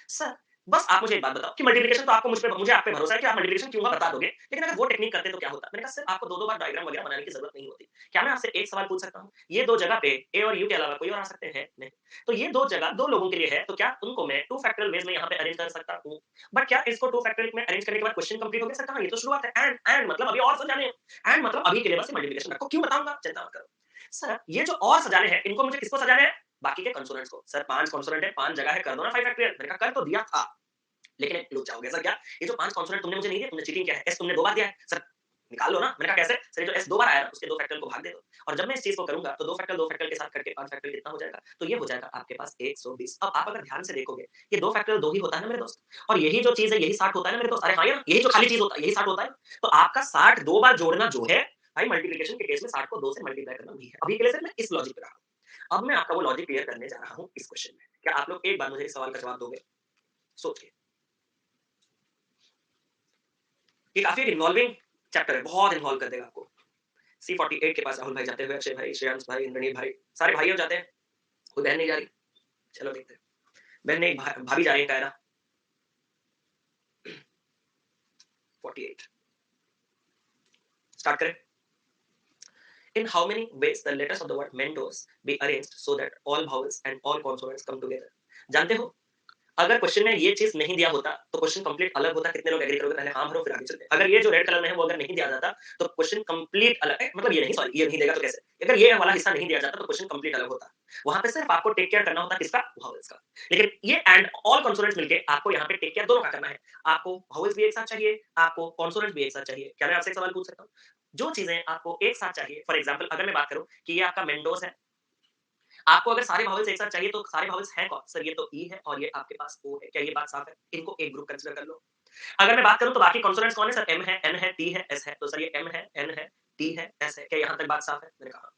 सर बस आप मुझे एक बात बताओ कि मल्टीप्लिकेशन तो आपको मुझे आप पे भरोसा है कि आप मल्टीप्लिकेशन क्यों बता दोगे, लेकिन अगर वो टेक्निक करते तो क्या होता? मैंने कहा सिर्फ आपको दो दो बार डायग्राम वगैरह बनाने की जरूरत नहीं होती। क्या मैं आपसे एक सवाल पूछ सकता हूँ? ये दो जगह पे ए और यू के अलावा कोई और आ सकते हैं? नहीं। तो ये दो जगह दो लोगों के लिए है, तो क्या उनको मैं टू फैक्टोरियल वेज में यहाँ पे अरेंज कर सकता हूँ? बट क्या इसको टू फैक्टोरियल में अरेंज करने के बाद क्वेश्चन कंप्लीट हो गया? सर कहाँ, ये तो शुरुआत है। एंड मतलब अभी और समझाने हैं। एंड मतलब अभी के लिए बस मल्टीप्लिकेशन रखो। क्यों बताऊंगा, चिंता मत करो। सर ये जो और सजाने हैं इनको मुझे किसको सजाने हैं? बाकी के कंसोनेंट्स को। सर पांच कंसोनेंट है, पांच जगह है, कर दो ना फाइव फैक्टोरियल। मैंने कहा कर तो दिया था, लेकिन एक लुक जाओगे। सर क्या ये जो पांच कॉन्सोनेंट तुमने मुझे नहीं दिया, तुमने चीटिंग किया है। एस तुमने दो बार दिया है। सर निकाल लो ना। मैंने कहा कैसे? सर ये जो s 2 बार आया ना उसके 2 फैक्टोरियल को भाग दे दो और जब मैं इस चीज़ को करूँगा तो 2 फैक्टोरियल के साथ करके 5 फैक्टोरियल कितना हो जाएगा? तो ये हो जाएगा आपके पास 120। अब आप अगर ध्यान से देखोगे ये 2 फैक्टोरियल 2 ही होता है ना मेरे दोस्त और यही जो चीज़ है यही 60 होता है ना मेरे दोस्त। अरे हाँ या ना? यही जो खाली चीज़ होता है यही 60 होता है। तो आपका 60 2 बार जोड़ना जो है भाई मल्टीप्लिकेशन के केस में 60 को 2 से मल्टीप्लाई करना नहीं है। अभी के लिए सिर्फ मैं इस लॉजिक पे रहा हूँ। अब मैं आपका वो लॉजिक क्लियर करने जा रहा हूँ इस क्वेश्चन में। क्या आप लोग एक बार मुझे इस सवाल का जवाब दोगे? सोचिए। ये काफ़ी एक इन्वॉल्विंग चैप्टर है, बहुत इन्वॉल्व कर देगा आपको। C48 के पास राहुल भाई जाते हुए, अक्षय भाई, श्रेयांश भाई, इंद्रनील भाई, सारे भाइयों जाते हैं। कोई बहन नहीं जा रही? चलो देखते हैं। बहन नहीं, भाभी जा रही है कायरा। 48 स्टार्ट करें। In how many ways the letters of the word Mentos be arranged so that all vowels and all consonants come together? जानते हो अगर क्वेश्चन में ये चीज नहीं दिया होता तो क्वेश्चन कंप्लीट अलग होता। कितने लोग एग्री करोगे? पहले हाँ भरो फिर आगे चलते हैं। अगर ये जो रेड कलर में है वो अगर नहीं दिया जाता तो क्वेश्चन कंप्लीट अलग है। मतलब ये नहीं, सॉरी, ये नहीं देगा तो कैसे? अगर ये वाला हिस्सा नहीं दिया जाता तो क्वेश्चन कंप्लीट अलग होता। वहां पे सिर्फ आपको टेक केयर करना होता किसका? वावल्स का। लेकिन ये एंड ऑल कॉन्सोनेंट्स मिलके आपको यहाँ पे टेक केयर दोनों का करना है। आपको वावल्स भी एक साथ चाहिए, आपको कॉन्सोनेंट्स भी एक साथ चाहिए। क्या मैं आपसे एक सवाल पूछ सकता हूँ? जो चीजें आपको एक साथ चाहिए, फॉर एग्जाम्पल अगर मैं बात करूं कि ये आपका मेंडोस है, आपको अगर सारे वावल्स एक साथ चाहिए तो सारे वावल्स हैं कौन? सर ये तो ई है और ये आपके पास ओ है। क्या ये बात साफ है? इनको एक ग्रुप कंसीडर कर लो। अगर मैं बात करूं तो बाकी कॉन्सोनेंट्स कौन है? सर एम है, एन है, टी है, एस है। तो सर ये एम है, एन है, टी है, एस है। क्या यहां तक बात साफ है? मैंने कहा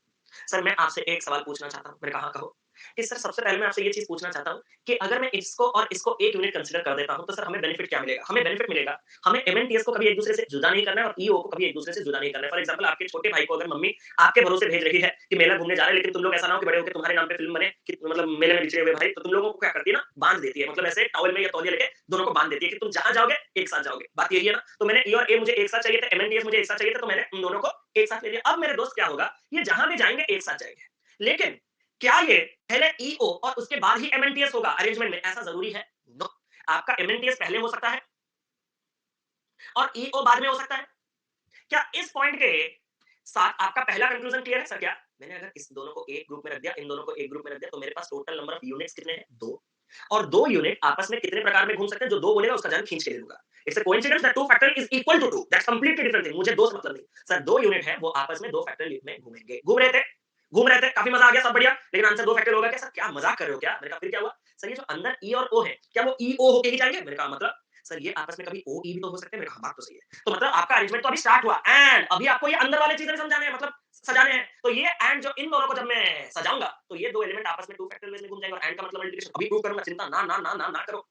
सर मैं आपसे एक सवाल पूछना चाहता हूँ। मैंने कहा कहो। कि सर सबसे पहले मैं आपसे ये चीज़ पूछना चाहता हूँ कि अगर मैं इसको और इसको एक यूनिट कंसीडर कर देता हूँ तो सर हमें बेनिफिट क्या मिलेगा? हमें बेनिफिट मिलेगा, हमें एमएनटीएस को कभी एक दूसरे से जुदा नहीं करना है और ईओ को कभी एक दूसरे से जुदा नहीं करना है। फॉर एग्जांपल आपके छोटे भाई को अगर मम्मी आपके भरोसे भेज रही है कि मेला घूमने जा रहे हैं, लेकिन तुम लोग ऐसा ना हो कि बड़े होके तुम्हारे नाम पे फिल्म बने कि मतलब मेले में बिछड़े हुए भाई, तो तुम लोगों को क्या करती है ना, बांध देती है। मतलब ऐसे टॉवल में या तौलिया लेके दोनों को बांध देती है कि तुम जहां जाओगे एक साथ जाओगे। बात यही है ना? तो मैंने ई और ए मुझे एक साथ चाहिए था, एमएनटीएस मुझे एक साथ चाहिए था, तो मैंने उन दोनों को एक साथ ले लिया। अब मेरे दोस्त क्या होगा, ये जहां भी जाएंगे एक साथ जाएंगे। लेकिन क्या ये पहले ईओ और उसके बाद ही एमएनटीएस होगा अरेंजमेंट में? ऐसा जरूरी है? नो। आपका एमएनटीएस पहले हो सकता है और ईओ बाद में हो सकता है। क्या इस पॉइंट के साथ आपका पहला कंक्लूजन क्लियर है? सर क्या मैंने अगर इस दोनों को एक ग्रुप में रख दिया, इन दोनों को एक ग्रुप में रख दिया, तो मेरे पास टोटल नंबर ऑफ यूनिट्स कितने हैं? 2। और 2 यूनिट आपस में कितने प्रकार में घूम सकते हैं? जो 2 बोलेगा उसका जान खींच के ले लूंगा। It's a coincidence that 2 factor is equal to 2। That's completely different thing. मुझे 2 से मतलब नहीं। सर 2 यूनिट है वो आपस में 2 फैक्टर में घूमेंगे। घूम रहे थे, काफी मजा आ गया, सब बढ़िया। लेकिन आंसर 2 फैक्टर होगा क्या? सर क्या मजाक कर रहे हो क्या? मैंने कहा फिर क्या हुआ? सर ये जो अंदर ई और ओ है, क्या वो ई ओ होके ही जाएंगे? मैंने कहा मतलब सर ये आपस में कभी ओ ई भी तो हो सकते हैं। मैंने कहा बात तो सही है। तो मतलब आपका अरेंजमेंट तो अभी स्टार्ट हुआ एंड अभी आपको ये अंदर वाले चीजें समझाने हैं, मतलब सजाने हैं। तो ये एंड जो इन दोनों को जब मैं सजाऊंगा तो ये 2 एलिमेंट आपस में 2 फैक्टर में घूम जाएंगे और एंड का मतलब मल्टीप्लिकेशन अभी प्रूव करूंगा। चिंता ना ना ना ना ना करो।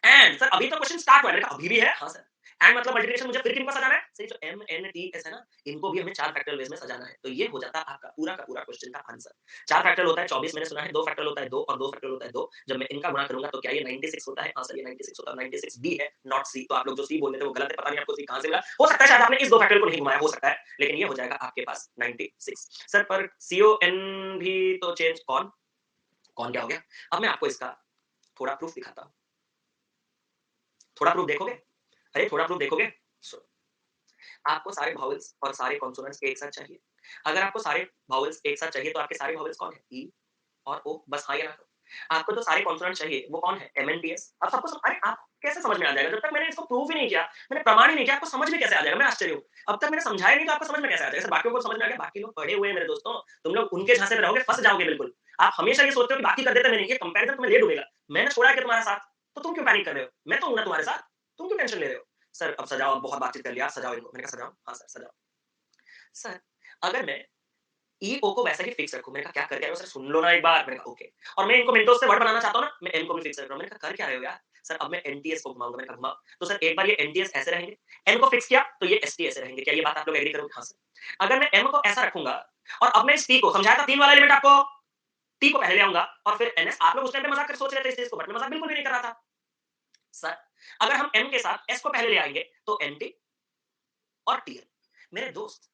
एंड सर अभी तो क्वेश्चन स्टार्ट हुआ है। मैंने कहा अभी भी है? हाँ सर। एंड मतलब मल्टीप्लिकेशन मुझे फिर किनको सजाना है? सही, जो एम एन टी एस है ना, इनको भी हमें 4 फैक्टोरियल वेज में सजाना है। तो ये हो जाता है आपका पूरा का पूरा क्वेश्चन का आंसर। 4 फैक्टोरियल होता है 24 मैंने सुना है, 2 फैक्टोरियल होता है 2 और 2 फैक्टोरियल होता है 2। जब मैं इनका गुणा करूंगा तो क्या ये 96 होता है? हाँ सर ये 96 होता है। 96 बी है नॉट सी। तो आप लोग जो सी बोल रहे थे वो गलत है। पता नहीं आपको सी कहां से मिला। हो सकता है शायद आपने इस 2 फैक्टोरियल को नहीं घुमाया, हो सकता है। लेकिन ये हो जाएगा आपके पास 96। सर पर सीओ एन भी तो चेंज कौन कौन क्या हो गया? अब मैं आपको इसका थोड़ा प्रूफ दिखाता हूं। थोड़ा प्रूफ देखोगे? अरे थोड़ा प्रूफ देखोगे? सो आपको सारे वावल्स और सारे कॉन्सोनेंट्स एक साथ चाहिए। अगर आपको सारे वावल्स एक साथ चाहिए तो आपके सारे वावल्स कौन है? ई और ओ। बस हाँ या ना करो। आपको जो सारे कॉन्सोनेंट चाहिए वो कौन है? M N T S. अब सबको अरे आप कैसे समझ में आ जाएगा? जब तक मैंने इसको प्रूव ही नहीं किया, मैंने प्रमाण ही नहीं किया, आपको समझ में कैसे आ जाएगा? मैं आश्चर्य हूँ। अब तक मैंने समझाया नहीं तो आपको समझ में कैसे आ जाएगा? जैसे बाकियों को समझ में आ गया, बाकी लोग पढ़े हुए हैं मेरे दोस्तों। तुम लोग उनके झांसे में रहोगे, फंस जाओगे बिल्कुल। आप हमेशा ये सोचते हो कि बाकी कर देते, मैंने ये कंपैरिजन तुम्हें ले डूबेगा। मैंने छोड़ा है कि तुम्हारा साथ, तो तुम क्यों पैनिक कर रहे हो? मैं तो हूं ना तुम्हारे साथ, तुम क्यों टेंशन ले रहे हो? सर अब सजाओ, अब बहुत बातचीत कर लिया, सजाओ इनको। मैंने कहा सजाओ? हाँ सर सजाओ। सर अगर मैं ई ओ को वैसा ही फिक्स रखूं, मैंने कहा क्या कर क्या रहे हो? सर सुन लो ना एक बार। मैंने कहा ओके। और मैं इनको मिनटों से वर्ड बनाना चाहता हूं ना, मैं एन को भी फिक्स कर रहा हूं। मैंने कहा कर क्या रहे हो यार? सर अब मैं एनटीएस को घुमाऊंगा। मैंने कहा घुमाओ। तो सर एक बार ये एनटीएस ऐसे रहेंगे, एन को फिक्स किया तो ये एसटी ऐसे रहेंगे। क्या ये बात आप लोग एग्री करोगे? हाँ सर। अगर मैं एम को ऐसा रखूंगा और अब मैं इस टी को समझाया था, 3 वाला एलिमेंट आपको, टी को पहले ले आऊंगा और फिर एनएस। आप लोग उस टाइम पे मजाक कर सोच रहे थे इस चीज को, बट मैं मजाक बिल्कुल भी नहीं कर रहा था। सर अगर हम एम के साथ एस को पहले ले आएंगे तो एनटी और टीएल। मेरे दोस्त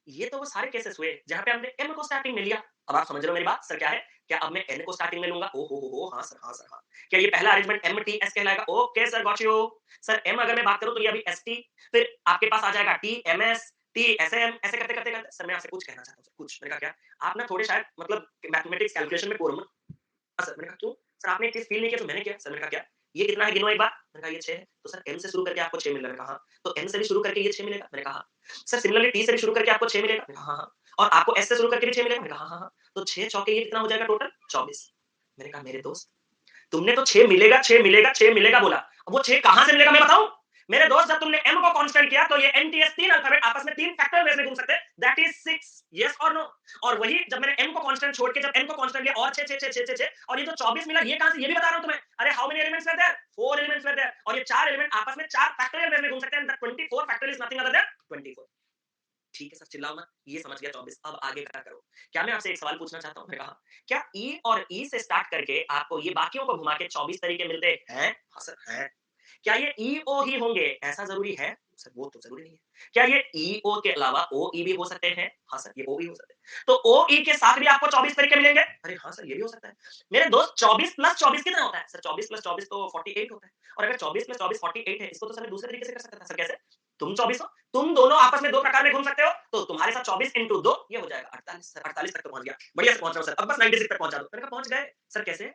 ये तो वो सारे केसेस हुए जहां पे हमने एम को स्टार्टिंग में लिया। अब आप समझ रहे हो मेरी बात? सर क्या है? क्या अब मैं एन को स्टार्टिंग में लूंगा? ओ हो, हाँ सर, हाँ सर, हाँ। क्या ये पहला अरेंजमेंट एम टी एस कहलाएगा? Okay sir, got you. Sir um अगर मैं बात करूं तो ये अभी एस टी, फिर आपके पास आ जाएगा T M S T S M. ऐसे करते करते करते सर मैं आपसे कुछ कहना चाहता हूँ। कुछ मैंने कहा क्या? आप ना थोड़े शायद मतलब मैथमेटिक्स कैलकुलेशन में पोर। सर मैंने कहा क्यों? सर आपने एक चीज़ फ़ील नहीं किया जो मैंने किया? सर मैंने कहा क्या? ये कितना है गिनो एक बार? मैंने कहा ये 6 है। तो सर एम से शुरू करके आपको 6 मिल रहा है। मैंने कहा हाँ। तो एम से भी शुरू करके ये 6 मिलेगा? मैंने कहा हाँ। सर सिमिलरली टी से भी शुरू करके आपको 6 मिलेगा? मैंने कहा, हाँ, हाँ। और आपको एस से शुरू करके भी 6 मिलेगा? मैंने कहा, हाँ, हाँ, हाँ। तो 6 चौके ये कितना हो जाएगा टोटल? 24। मैंने कहा, मेरे दोस्त तुमने तो 6 मिलेगा, 6 मिलेगा, 6 मिलेगा बोला। अब वो 6 कहां से मिलेगा मैं बताऊं? मेरे दोस्त जब तुमने m को कांस्टेंट किया तो ये एनटीएस 3 अल्फाबेट आपस में 3 फैक्टर वेज में घूम सकते हैं। दैट इज 6 यस और नो। और वही जब मैंने m को कांस्टेंट छोड़ के जब n को कांस्टेंट लिया और 6 6 6 6 6 6 और ये जो 24 मिला ये कहां से? ये भी बता रहा हूं तुम्हें। अरे how many elements were there? 4 elements were there और ये 4 एलिमेंट आपस में 4 फैक्टोरियल वेज में घूम सकते हैं। The 24 factorial is nothing other than 24। ठीक है सर चिल्लाओ मत, ये समझ गया 24। अब आगे क्या करो? क्या मैं आपसे एक सवाल पूछना चाहता हूँ? मैंने कहा क्या ई और ई से स्टार्ट करके आपको ये बाकियों को घुमा के 24 तरीके मिलते हैं? हाँ सर हैं। क्या ये ई ओ ही होंगे? ऐसा जरूरी है? सर वो तो जरूरी नहीं है। क्या ये ई ओ के अलावा ओ ई भी हो सकते हैं? हाँ सर ये ओ भी हो सकते हैं। तो ओ ई के साथ भी आपको 24 तरीके मिलेंगे? अरे हाँ सर ये भी हो सकता है। मेरे दोस्त 24 प्लस 24 कितना होता है? सर 24 प्लस 24 तो 48 होता है। और अगर 24 प्लस 24 48 है, इसको तो सर मैं दूसरे तरीके से कर सकता था। सर कैसे? तुम 24 हो, तुम दोनों आपस में दो प्रकार में घूम सकते हो, तो तुम्हारे साथ 24 इंटू 2 ये हो जाएगा 48। सर 48 तक तो पहुंच गया, बढ़िया से पहुंच रहा हूं सर, अब बस 96 तक पहुंचा दो। मैंने कहा पहुंच गए। सर कैसे?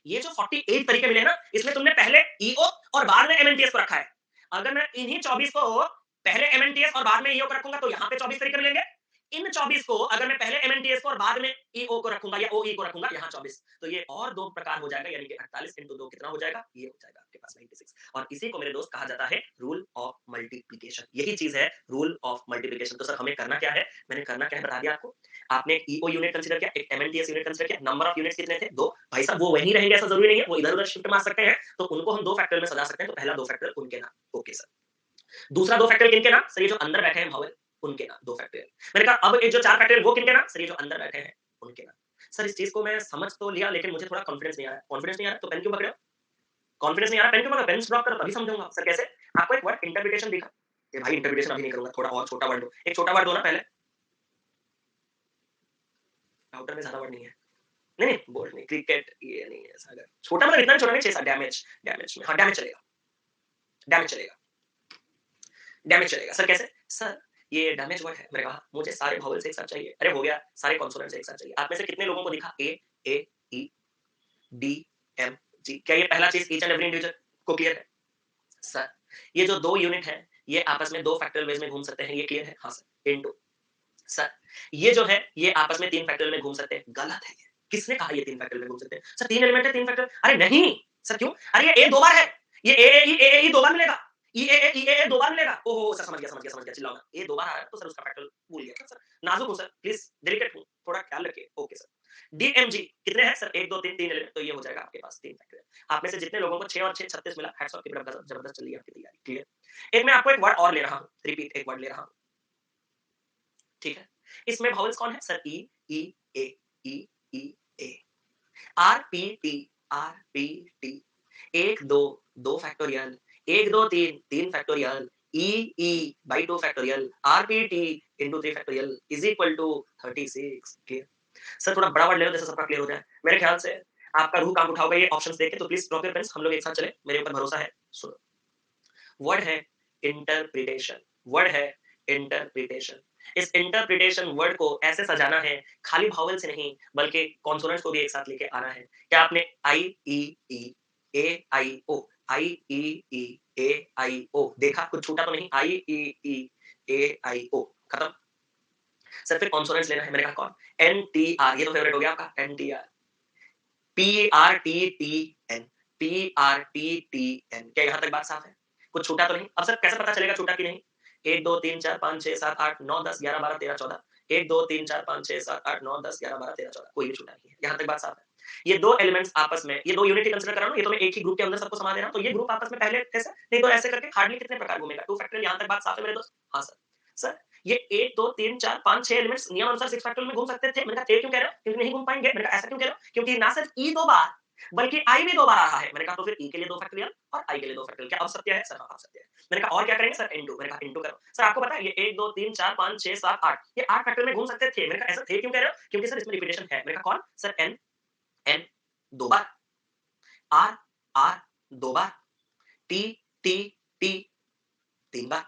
ये जो 48 तरीके मिले ना, इसमें तुमने पहले ईओ और बाद में एमएनटीएस को रखा है। अगर मैं इन्हीं 24 को पहले एमएनटीएस और बाद में ईओ को रखूंगा तो यहाँ पे 24 तरीके मिलेंगे। इन 24 को अगर मैं पहले एमएनटीएस को और बाद में ईओ को रखूंगा या ओई को रखूंगा, यहाँ 24, तो ये और दो प्रकार हो जाएगा, यानी कि 48 इंटू 2 कितना हो जाएगा? ये हो जाएगा आपके पास 96। और इसी को मेरे दोस्त कहा जाता है रूल ऑफ मल्टीप्लीकेशन। यही चीज है रूल ऑफ मल्टीप्लीकेशन। तो सर हमें करना क्या है? मैंने करना क्या है बता दिया आपको। आपने एक ईओ यूनिट कंसीडर किया, एक एमएनटीएस यूनिट कंसीडर किया, नंबर ऑफ यूनिट्स कितने थे? 2। भाई साहब वो वहीं रहेंगे ऐसा जरूरी नहीं है, वो इधर-उधर शिफ्ट मार सकते हैं, तो उनको हम 2 फैक्टर में सजा सकते हैं। तो पहला 2 फैक्टर उनके नाम, ओके सर। दूसरा 2 फैक्टर किनके नाम? सर ये जो अंदर बैठे हैं भावल, उनके नाम 2 फैक्टर। मैंने कहा अब ये जो 4 फैक्टर वो किनके नाम? सर ये जो अंदर बैठे हैं, उनके नाम। सर इस चीज़ को मैं समझ तो लिया लेकिन मुझे थोड़ा कॉन्फिडेंस नहीं आ रहा है। कॉन्फिडेंस नहीं आ रहा है तो पेन क्यों पकड़े हो? कॉन्फिडेंस नहीं आ रहा, पेन क्यों पकड़े हो? पेन ड्रॉप करो तभी समझाऊंगा। सर कैसे? आपको एक वर्ड इंटरप्रिटेशन दिखा। ये भाई इंटरप्रिटेशन अभी नहीं करूंगा, थोड़ा और छोटा वर्ड दो। एक छोटा वर्ड दो ना पहले। राउटर में ज़्यादा वर्ड नहीं है। नहीं, नहीं, बोल्ड नहीं, क्रिकेट ये नहीं है ऐसा। अगर छोटा मतलब इतना भी छोटा नहीं, 6-7 डैमेज, डैमेज में हाँ, डैमेज चलेगा, डैमेज चलेगा, डैमेज चलेगा। सर कैसे? सर ये डैमेज वर्ड है। मैंने कहा मुझे सारे वॉवेल्स एक साथ चाहिए। अरे हो गया, सारे कॉन्सोनेंट्स एक साथ चाहिए। आप में से कितने लोगों को दिखा ए, ई, डी, एम, जी? क्या ये पहला चीज़ ईच एंड एवरी इंडिविजुअल को क्लियर है? सर ये जो 2 यूनिट हैं, ये आपस में 2 फैक्टोरियल वेज में घूम सकते हैं, ये क्लियर है? हाँ सर। इनटू सर ये जो है ये आपस में 3 फैक्टोरियल में घूम सकते हैं, गलत है ये। किसने कहा ये 3 फैक्टोरियल में घूम सकते हैं? सर 3 एलिमेंट है 3 फैक्टोरियल। अरे नहीं! सर क्यों? अरे ये ए 2 बार है। ये ए 2 बार मिलेगा। ई ए 2 बार मिलेगा। ओहो! सर समझ गया चिल्लाओ मत। ए 2 बार आ रहा है तो सर उसका फैक्टोरियल भूल गया क्या सर? नाज़ुक हूँ सर, प्लीज़ डेलिकेट हूँ, थोड़ा ख्याल रखिए। Okay sir. डीएमजी कितने हैं सर? 1 2 3 3 एलिमेंट, तो ये हो जाएगा आपके पास 3 फैक्टोरियल। आप में से जितने लोगों को 6 और 6 36 मिला, hats off, keep it up गज़ब, जबरदस्त चल रही है आपकी तैयारी, क्लियर। एक मैं आपको एक वर्ड और ले रहा हूँ, रिपीट एक वर्ड ले रहा हूँ, ठीक है? इसमें वावल्स कौन है sir? E, E, A, E, E, A. R, P, T, R, P, T. 1, 2, 2 factorial, 1, 2, 3, 3 factorial, E, E by 2 factorial, R, P, T into 3 factorial is equal to 36। Clear? Sir थोड़ा बड़ा वर्ड ले लो जैसे सबका clear हो जाए। मेरे ख्याल से आपका रूह कांप उठा होगा ये ऑप्शंस देख के, तो प्लीज ड्रॉप योर पेन्स, हम लोग एक साथ चले, मेरे ऊपर भरोसा है। सुनो, वर्ड है इंटरप्रिटेशन, वर्ड है इंटरप्रिटेशन। इस इंटरप्रिटेशन वर्ड को ऐसे सजाना है, खाली भावल से नहीं बल्कि कॉन्सोनेंट्स को भी एक साथ लेके आना है। क्या आपने आई ई ई ए आई ओ, आई ई ई ए आई ओ देखा? कुछ छूटा तो नहीं? आई ई ई ए आई ओ खत्म। सर फिर कॉन्सोनेंट्स लेना है। मैंने कहा कौन? एन टी आर, ये तो फेवरेट हो गया आपका, N T R, P R T T N, P R T T N. क्या यहाँ तक बात साफ है? कुछ छूटा तो नहीं? अब सर कैसे पता चलेगा छूटा कि नहीं? 1 2 3 4 5 6 7 8 9 10 11 12 13 14, 1 2 3 4 5 6 7 8 9 10 11 12 13 14, कोई भी छूटा नहीं है। यहाँ तक बात साफ है। ये दो एलिमेंट्स आपस में, ये दो यूनिट ही कंसीडर कर रहा हूँ, ये तो मैं एक ही ग्रुप के अंदर सबको समा दे रहा हूँ, तो ये ग्रुप आपस में पहले ऐसे नहीं तो ऐसे करके हार्डली कितने प्रकार घूमेगा? 2 फैक्टोरियल। यहाँ तक बात साफ है मेरे दोस्त? हाँ सर। सर ये 1 2 3 4 5 6 एलिमेंट्स नियमानुसार 6 फैक्टोरियल में घूम सकते थे। मैंने कहा थे क्यों कह रहे हो? क्योंकि नहीं घूम पाएंगे। मैंने कहा ऐसा क्यों कह रहे हो? क्योंकि ना सिर्फ ई 2 बार बल्कि आई भी 2 बार आ रहा है। मैंने कहा तो फिर ई के लिए 2 फैक्टोरियल और आई के लिए 2 फैक्टोरियल। क्या अब सत्य है? सर हाँ, अब सत्य है। मैंने कहा और क्या करेंगे? Sir into. मैंने कहा इनटू करो। सर आपको पता है ये 1 2 3 4 5 6 7 8 ये 8 फैक्टोरियल में घूम सकते थे। मैंने कहा ऐसा थे क्यों कह रहे हो? क्योंकि सर इसमें रिपीटेशन है। मैंने कहा कौन? सर एन, एन 2 बार, आर, आर 2 बार, टी, टी, टी 3 बार।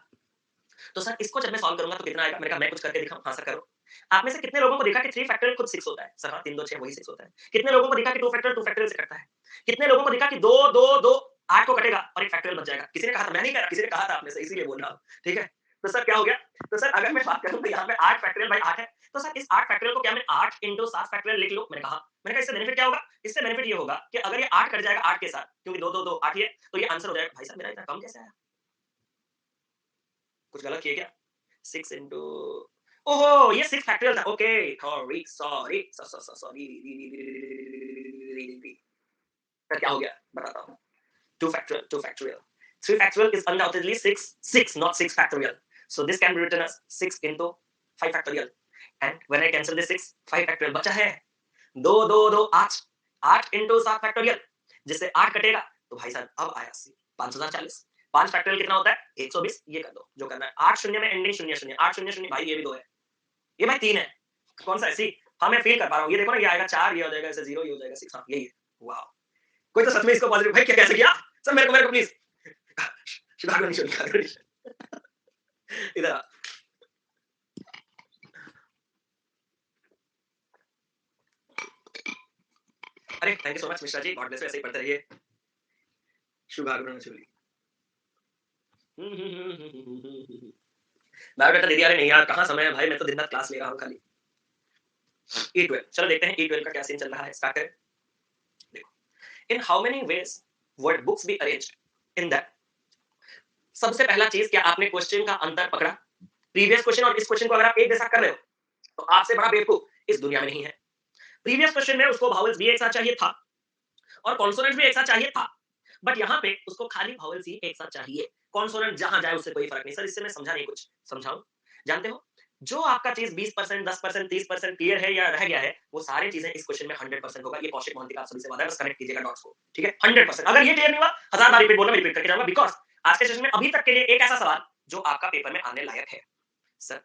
तो सर इसको जब मैं सॉल्व करूँगा तो कितना आएगा? मैंने कहा मैं कुछ करके दिखाऊँ? हाँ सर करो। आप में से कितने लोगों को दिखा कि 3 फैक्टोरियल खुद 6 होता है? सर हाँ 3 2 6 वही 6 होता है। कितने लोगों को दिखा कि 2 फैक्टोरियल से कटता है? कितने लोगों को दिखा कि 2 2 2 8 को कटेगा और एक फैक्टोरियल बच जाएगा? किसी ने कहा था, मैं नहीं कह रहा, किसी ने कहा था आप में से, इसीलिए बोल रहा हूँ। ठीक है? तो सर क्या हो गया? तो सर अगर मैं बात करूँ तो यहाँ पे 8 फैक्टोरियल बाई 8 है। तो सर इस 8 फैक्टोरियल को क्या मैं 8 into 7 फैक्टोरियल लिख लूँ? मैंने कहा इससे बेनिफिट क्या होगा? इससे बेनिफिट ये होगा कि अगर ये 8 कट जाएगा 8 के साथ, क्योंकि 2, 2, 2 8 ही है, तो ये आंसर हो जाएगा। भाई साहब मेरा इतना कम कैसे आया? कुछ गलत किए क्या? 6 into ओहो! ये 6 फैक्टोरियल था। ओके, सॉरी, फिर क्या हो गया? बताता हूँ। 2 factorial, 2 factorial. 3 factorial is undoubtedly 6, 6, not 6 factorial. So this can be written as 6 into 5 factorial. And when I cancel this 6, 5 factorial बचा है। 2, 2, 2, 8, 8 into 7 factorial. जिससे 8 कटेगा, तो भाई साहब अब आया 5040। 5 फैक्टोरियल कितना होता है? 120। ये कर दो, जो करना है। 8 शून्य में एंडिंग 0, 0, 8 0, 0, भाई ये भी 2 है। ये भाई 3 है। कौन सा है? सी। हाँ, मैं फील कर पा रहा हूँ। ये देखो ना, ये आएगा 4, ये हो जाएगा ऐसे 0, ये हो जाएगा 6। हाँ, यही है। वाओ! कोई तो सच में इसको पॉजिटिव भाई क्या कैसे किया? सर मेरे को प्लीज़। इधर आ। अरे thank you so much Mishra ji, God bless you, ऐसे ही पढ़ते रहिए। शुभागमन चोली। बायोडाटा दे दिया। अरे नहीं यार, कहाँ समय है भाई, मैं तो दिन रात क्लास ले रहा हूँ खाली। E12 चलो देखते हैं E12 का क्या सीन चल रहा है। स्टार्ट करें। देखो, इन how many ways word books B arranged in that. सबसे पहला चीज, क्या आपने क्वेश्चन का अंतर पकड़ा? प्रीवियस क्वेश्चन और इस क्वेश्चन को अगर आप एक जैसा कर रहे हो, तो आपसे बड़ा बेवकूफ इस दुनिया में नहीं है। प्रीवियस क्वेश्चन में उसको वावल्स भी एक साथ चाहिए था और कॉन्सोनेंट भी एक साथ चाहिए था, बट यहाँ पे उसको खाली वावल्स ही एक साथ चाहिए। कॉन्सोनेंट जहां जाए उससे कोई फर्क नहीं। सर इससे मैं समझा नहीं, कुछ समझाऊं? जानते हो, जो आपका चीज 20%, 10%, 30% क्लियर है या रह गया है, वो सारी चीजें इस क्वेश्चन में 100% होगा। ये कौशिक मोहंती का आप सभी से वादा है, बस कनेक्ट कीजिएगा डॉट्स को, ठीक है? 100%। अगर ये क्लियर नहीं हुआ, 1000 बार रिपीट बोलना, मैं रिपीट करके जाऊंगा, बिकॉज आज के सेशन में अभी तक के लिए एक ऐसा सवाल जो आपका पेपर में आने लायक है। सर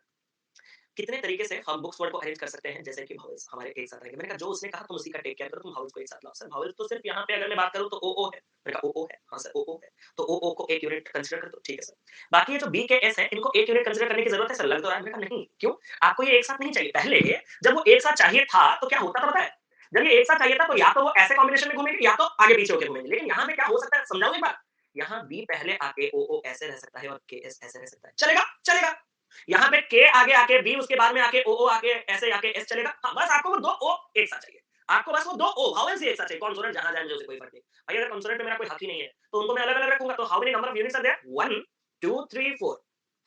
कितने तरीके से हम बुक्स वर्ड को अरेंज कर सकते हैं जैसे कि वावल्स हमारे एक साथ रहेंगे? मैंने कहा जो उसने कहा तुम उसी का टेक केयर करो, तुम वावल्स को एक साथ लाओ। सर वावल्स तो सिर्फ यहाँ पे अगर मैं बात करूं तो ओ ओ है। मैंने कहा ओ ओ है, हाँ सर ओ ओ है, तो ओ ओ को एक यूनिट कंसीडर कर दो, ठीक है सर। बाकी ये जो बी के एस है, इनको एक यूनिट कंसीडर करने की जरूरत है सर, लग तो रहा है। मैंने कहा नहीं, क्यों? आपको ये एक साथ नहीं चाहिए। पहले जब वो एक साथ चाहिए था तो क्या होता था पता है? जब ये एक साथ चाहिए था तो या तो वो ऐसे कॉम्बिनेशन में घूमेंगे या तो आगे पीछे होकर घूमेंगे। लेकिन यहाँ पे क्या हो सकता है, समझाऊं एक बार? यहाँ बी पहले आके ओ ओ ऐसे रह सकता है और के एस ऐसे रह सकता है, चलेगा चलेगा। यहाँ पे के आगे आके बी, उसके बाद में आके ओ ओ आके ऐसे आके एस चलेगा। हाँ, बस आपको वो दो ओ एक साथ चाहिए। आपको बस वो दो ओ वावल्स ही एक साथ चाहिए। कॉन्सोनेंट जहां जाए मुझे उससे कोई फर्क नहीं। भाई अगर कॉन्सोनेंट पे मेरा कोई हक ही नहीं है तो उनको मैं अलग अलग रखूंगा। तो how many number of units are there? 1 2 3 4,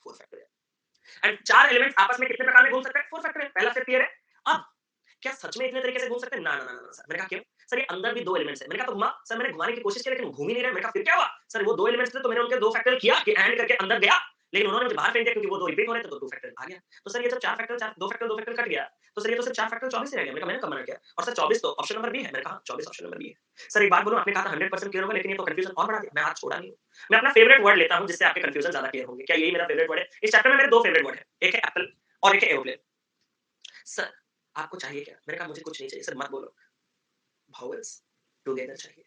4 factorial. And चार एलिमेंट्स आपस में कितने प्रकार में घूम सकते हैं? 4 फैक्टोरियल। पहला स्टेप क्लियर है। अब क्या सच में इतने तरीके से घूम सकते हैं? ना ना ना ना सर। मैंने कहा क्यों? सर ये अंदर भी दो एलिमेंट्स है। मैंने कहा तो घुमा। सर मैंने घुमाने की कोशिश की लेकिन घूम ही नहीं रहे। मैंने कहा फिर क्या हुआ? सर वो दो एलिमेंट्स थे तो मैंने उनके दो फैक्टोरियल किया कि एंड करके अंदर गया, लेकिन उन्होंने मुझे बाहर फेंक दिया क्योंकि वो दो रिपीट हो रहे थे, तो दो फैक्टोरियल आ गया। तो सर ये जब चार फैक्टोरियल, चार दो फैक्टोरियल कट गया, तो सर ये तो सिर्फ चार फैक्टोरियल 24 ही रह गया। मैंने कहा मैंने कब मना किया? और सर 24 तो ऑप्शन नंबर बी है। मैंने कहा 24 ऑप्शन नंबर बी है। सर एक बात बोलूं, आपने कहा था 100% क्लियर होगा, लेकिन ये तो कंफ्यूजन और बढ़ा दिया। मैं हाथ छोड़ा नहीं हूं। मैं अपना फेवरेट वर्ड लेता हूं जिससे आपके कंफ्यूजन ज्यादा क्लियर होंगे। क्या यही मेरा फेवरेट वर्ड है? इस चैप्टर में मेरे दो फेवरेट वर्ड है, एक है एप्पल और एक है एरोप्लेन। सर आपको चाहिए क्या? मैंने कहा मुझे कुछ नहीं चाहिए। सर मत बोलो, वावल्स टुगेदर चाहिए।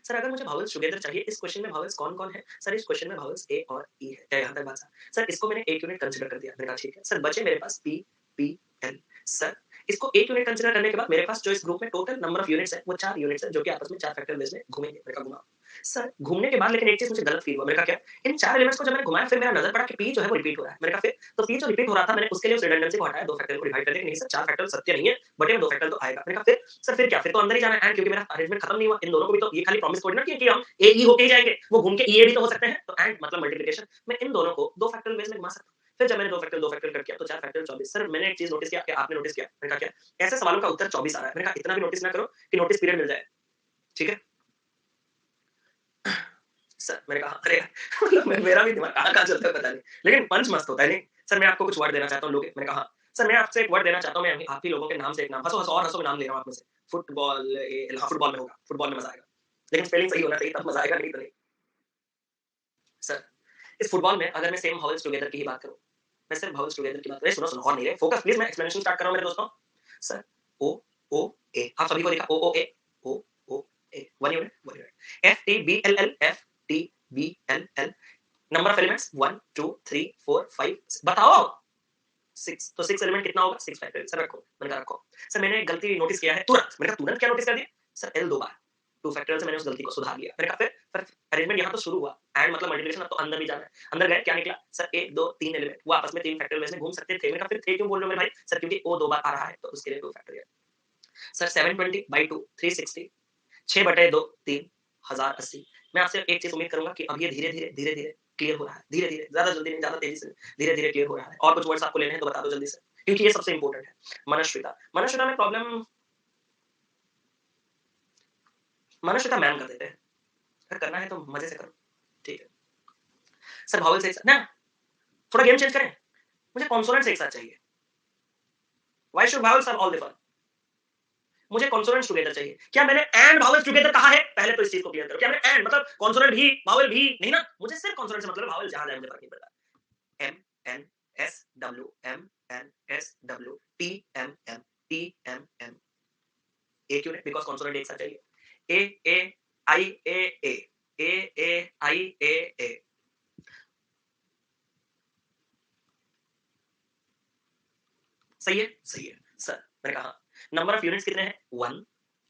सर अगर मुझे वावल्स टुगेदर चाहिए, इस क्वेश्चन में वावल्स कौन-कौन है? सर इस क्वेश्चन में वावल्स ए और ई है। क्या यहाँ तक बात समझ? सर इसको मैंने एक यूनिट कंसीडर कर दिया। मैंने कहा ठीक है। सर बचे मेरे पास पी, पी, एल। सर इसको एक यूनिट कंसीडर करने के बाद मेरे पास जो इस ग्रुप में टोटल नंबर ऑफ यूनिट्स है वो 4 यूनिट्स है, जो कि आपस में 4 फैक्टर बेस में घूमेंगे। मैंने कहा घुमाओ। सर घूमने के बाद लेकिन एक चीज़ मुझे गलत फील हुआ। मैंने कहा क्या? इन 4 एलिमेंट्स को जब मैंने घुमाया फिर मेरा नज़र पड़ा कि पी जो है वो रिपीट हो रहा है। मैंने कहा फिर? तो पी जो रिपीट हो रहा था मैंने उसके लिए उस रिडंडेंसी को हटाया, 2 फैक्टर को डिवाइड कर दिया कि नहीं सर 4 फैक्टर सत्य नहीं है, बट ये 2 फैक्टर तो आएगा। मैंने कहा फिर? सर फिर क्या? फिर तो अंदर ही जाना है एंड, क्योंकि मेरा अरेंजमेंट खत्म नहीं हुआ। इन दोनों को भी तो ये खाली प्रॉमिस थोड़ी ना किया कि हम ए ई होके ही जाएंगे, वो घूम के ई ए भी तो हो सकते हैं। तो एंड मतलब मल्टीप्लिकेशन। मैं इन दोनों को 2 फैक्टोरियल बेस में घुमा सकता हूँ। फिर जब मैंने 2 फैक्टोरियल कट किया तो 4 फैक्टोरियल 24। सर मैंने एक चीज़ नोटिस किया, क्या आपने नोटिस किया? मैंने कहा क्या? ऐसे सवालों का उत्तर 24 आ रहा है। मैंने कहा इतना भी नोटिस ना करो कि नोटिस पीरियड मिल जाए, ठीक है? सर मैंने कहा अरे मतलब मेरा भी दिमाग कहाँ-कहाँ चलता है पता नहीं। लेकिन पंच मस्त होता है नहीं? सर मैं आपको कुछ वर्ड देना चाहता हूँ लोगे। मैंने कहा हाँ। सर मैं आपसे एक वर्ड देना चाहता हूँ, मैं आप ही लोगों के नाम से एक नाम, हँसो, हँसो और हँसो, मैं नाम ले रहा हूँ आप में से। फुटबॉल हाँ, फुटबॉल में होगा, फुटबॉल में मज़ा आएगा। लेकिन स्पेलिंग सही होना चाहिए तब मज़ा आएगा, नहीं तो नहीं। सर इस फुटबॉल में अगर मैं सेम वावल्स टुगेदर की ही बात करूँ, मैं सिर्फ वावल्स टुगेदर की बात करूँ। सुनो, सुनो और नहीं रहे, फोकस प्लीज़, मैं एक्सप्लेनेशन स्टार्ट कर रहा हूँ मेरे दोस्तों। सर ओ, ओ, ए, आप सभी को दिखा O, O, A, O, O, A, 1 unit, 1 unit. F, T, B, L, L, F, T, B, L, L. Number of elements 1 2 3 4 5। बताओ 6, तो 6 एलिमेंट कितना होगा? 6 फैक्टोरियल। सर रखो। मैंने कहा रखो। सर मैंने एक गलती नोटिस किया है तुरंत। मैंने कहा तुरंत क्या नोटिस कर दिया? सर एल 2 बार। टू फैक्टोरियल से मैंने उस गलती को सुधार लिया। मैंने कहा फिर अरेंजमेंट यहाँ तो शुरू हुआ, एंड मतलब मल्टीप्लिकेशन अब तो अंदर भी जाना है। अंदर गए, क्या निकला? सर 1, 2, 3 एलिमेंट वो आपस में 3 फैक्टोरियल में से घूम सकते थे। मैंने कहा फिर थे क्यों बोल रहे हो मेरे भाई? सर क्योंकि ओ 2 बार आ रहा है तो उसके लिए 2 फैक्टोरियल। सर 720/2 360, 6/2 3 1080। मैं आपसे एक चीज़ उम्मीद करूँगा कि अब ये धीरे-धीरे, धीरे-धीरे क्लियर हो रहा है। धीरे-धीरे, ज़्यादा जल्दी नहीं, ज़्यादा तेज़ी से नहीं, धीरे-धीरे क्लियर हो रहा है। और कुछ वर्ड्स आपको लेने हैं तो बता दो जल्दी से, क्योंकि ये सबसे इम्पोर्टेंट है। मनश्विता, मनश्विता में प्रॉब्लम, मनश्विता मैम कर देते हैं। अगर करना है तो मज़े से करो, ठीक है। सर वॉवेल्स एक साथ ना, थोड़ा गेम चेंज करें? मुझे कॉन्सोनेंट्स एक साथ चाहिए। Why should vowels have all the fun? मुझे कॉन्सोनेंट्स टुगेदर चाहिए। क्या मैंने एंड वॉवेल्स टुगेदर कहा है? पहले तो इस चीज़ को क्लियर करो। क्या मैंने एंड मतलब कॉन्सोनेंट भी, वॉवेल भी? नहीं ना? मुझे सिर्फ कॉन्सोनेंट से मतलब है, वॉवेल जहाँ जाए मुझे फ़र्क नहीं पड़ता। M, N, S, W, M, N, S, W, T, M, M, T, M, M. ए क्यों नहीं? बिकॉज़ कॉन्सोनेंट एक साथ चाहिए। ए, ए, आई, ए, ए। ए, ए, आई, ए, ए। सही है? सही है। सर, मैंने कहा नंबर ऑफ यूनिट्स कितने हैं? 1,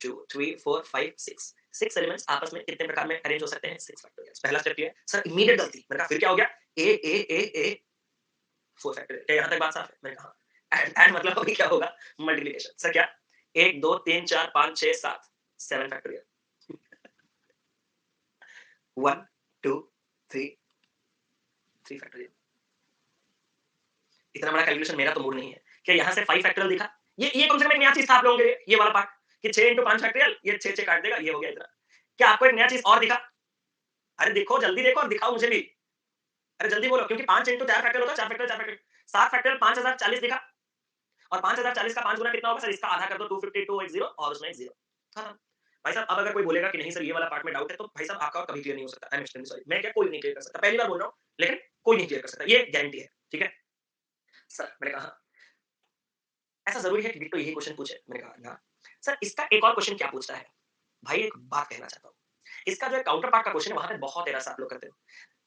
2, 3, 4, 5, 6। 6 एलिमेंट्स आपस में कितने प्रकार में अरेंज हो सकते हैं? 6 फैक्टोरियल्स। पहला स्टेप ये है। सर इमीडिएट गलती। मैंने कहा फिर क्या हो गया? ए, ए, ए, ए 4 फैक्टोरियल। क्या यहाँ तक बात साफ है? मैंने कहा एंड मतलब अभी क्या होगा? मल्टीप्लिकेशन। सर क्या? 1, 2, 3, 4, 5, 6, 7 7 फैक्टोरियल। 1, 2, 3 3 फैक्टोरियल। इतना बड़ा कैलकुलेशन मेरा तो मूड नहीं है। क्या यहाँ से 5 फैक्टोरियल दिखा? ये कम से कम एक नया चीज़ था आप लोगों के लिए, ये वाला पार्ट कि 6 into 5 फैक्टोरियल, ये 6 काट देगा, ये हो गया इतना। क्या आपको एक नया चीज़ और दिखा? अरे देखो, जल्दी देखो और दिखाओ मुझे भी। अरे जल्दी बोलो, क्योंकि 5 into 4 फैक्टोरियल होता है, 4 फैक्टोरियल 4 फैक्टोरियल। 7 फैक्टोरियल 5040 दिखा, और 5040 का 5 गुना कितना होगा सर? इसका आधा कर दो, 252 एक 0 और उसमें एक 0। खत्म। भाई साहब अब अगर कोई बोलेगा कि नहीं सर ये वाला पार्ट में डाउट है, तो भाई साहब आपका और कभी क्लियर नहीं हो सकता। I am extremely sorry. मैं क्या, कोई नहीं क्लियर कर सकता। पहली बार बोल रहा हूँ, लेकिन कोई नहीं क्लियर कर सकता। ये गारंटी है, ठीक है? सर मैंने कहा ऐसा ज़रूरी है कि बिट्टो यही क्वेश्चन पूछे? मैंने कहा ना। सर इसका एक और क्वेश्चन क्या पूछता है? भाई एक बात कहना चाहता हूँ। इसका जो काउंटर पार्ट का क्वेश्चन है वहाँ पे बहुत एरर्स आप लोग करते हो।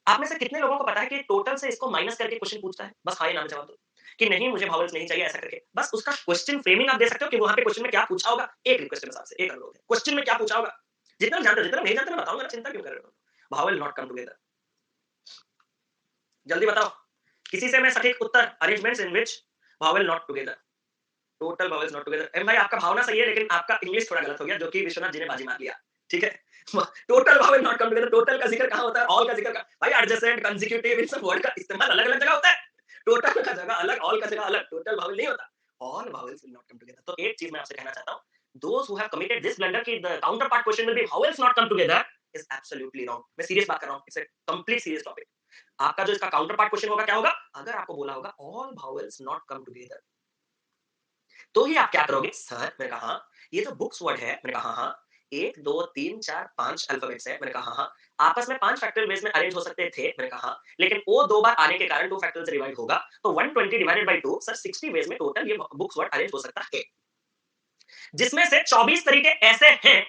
आप में से कितने लोगों को पता है कि टोटल से इसको माइनस करके क्वेश्चन पूछता है? बस हाँ या ना में जवाब दो। कि नहीं मुझे वॉवेल्स नहीं चाहिए ऐसा करके। बस उसका क्वेश्चन फ्रेमिंग आप दे सकते हो कि वहाँ पे क्वेश्चन में क्या पूछा होगा? एक रिक्वेस्ट है बस आपसे, एक अनुरोध है। क्वेश्चन में क्या पूछा होगा? जितना आप जानते हो, जितना नहीं जानते मैं बताऊँगा ना, चिंता क्यों कर रहे हो? Vowel not come together. जल्दी बताओ। किसी से मैं सटीक उत्तर, arrangements in which vowel not together. Total vowels not together. एम भाई आपका भावना सही है, लेकिन आपका इंग्लिश थोड़ा गलत हो गया, जो कि विश्वनाथ जी ने बाजी मार लिया। ठीक है? Total vowel not come together, total का जिक्र कहाँ होता है? ऑल का जिक्र कहाँ? भाई एडजेसेंट, कंसेक्यूटिव इन सब वर्ड का इस्तेमाल अलग-अलग जगह होता है। टोटल का जगह अलग, ऑल का जगह अलग, टोटल वॉवेल नहीं होता। All vowels will not come together. तो एक चीज़ मैं आपसे कहना चाहता हूँ, those who have committed this blunder कि the counterpart question will be vowels not come together is absolutely wrong. मैं सीरियस बात कर रहा हूँ। It's a complete serious topic. आपका जो इसका काउंटर पार्ट क्वेश्चन होगा क्या होगा? अगर आपको बोला होगा all vowels not come together, तो ही आप क्या करोगे? सर मैंने कहा हाँ, ये जो बुक्स वर्ड है, मैंने कहा हाँ, 1, 2, 3, 4, 5 अल्फाबेट्स है। मैंने कहा हाँ, हाँ, आपस में 5 फैक्टोरियल वेज़ में अरेंज हो सकते थे। मैंने कहा हाँ, लेकिन ओ 2 बार आने के कारण 2 फैक्टोरियल से डिवाइड होगा, तो 120 डिवाइडेड बाय 2 सर 60 वेज़ में टोटल ये बुक्स वर्ड अरेंज हो सकता है। जिसमें से 24 तरीके ऐसे हैं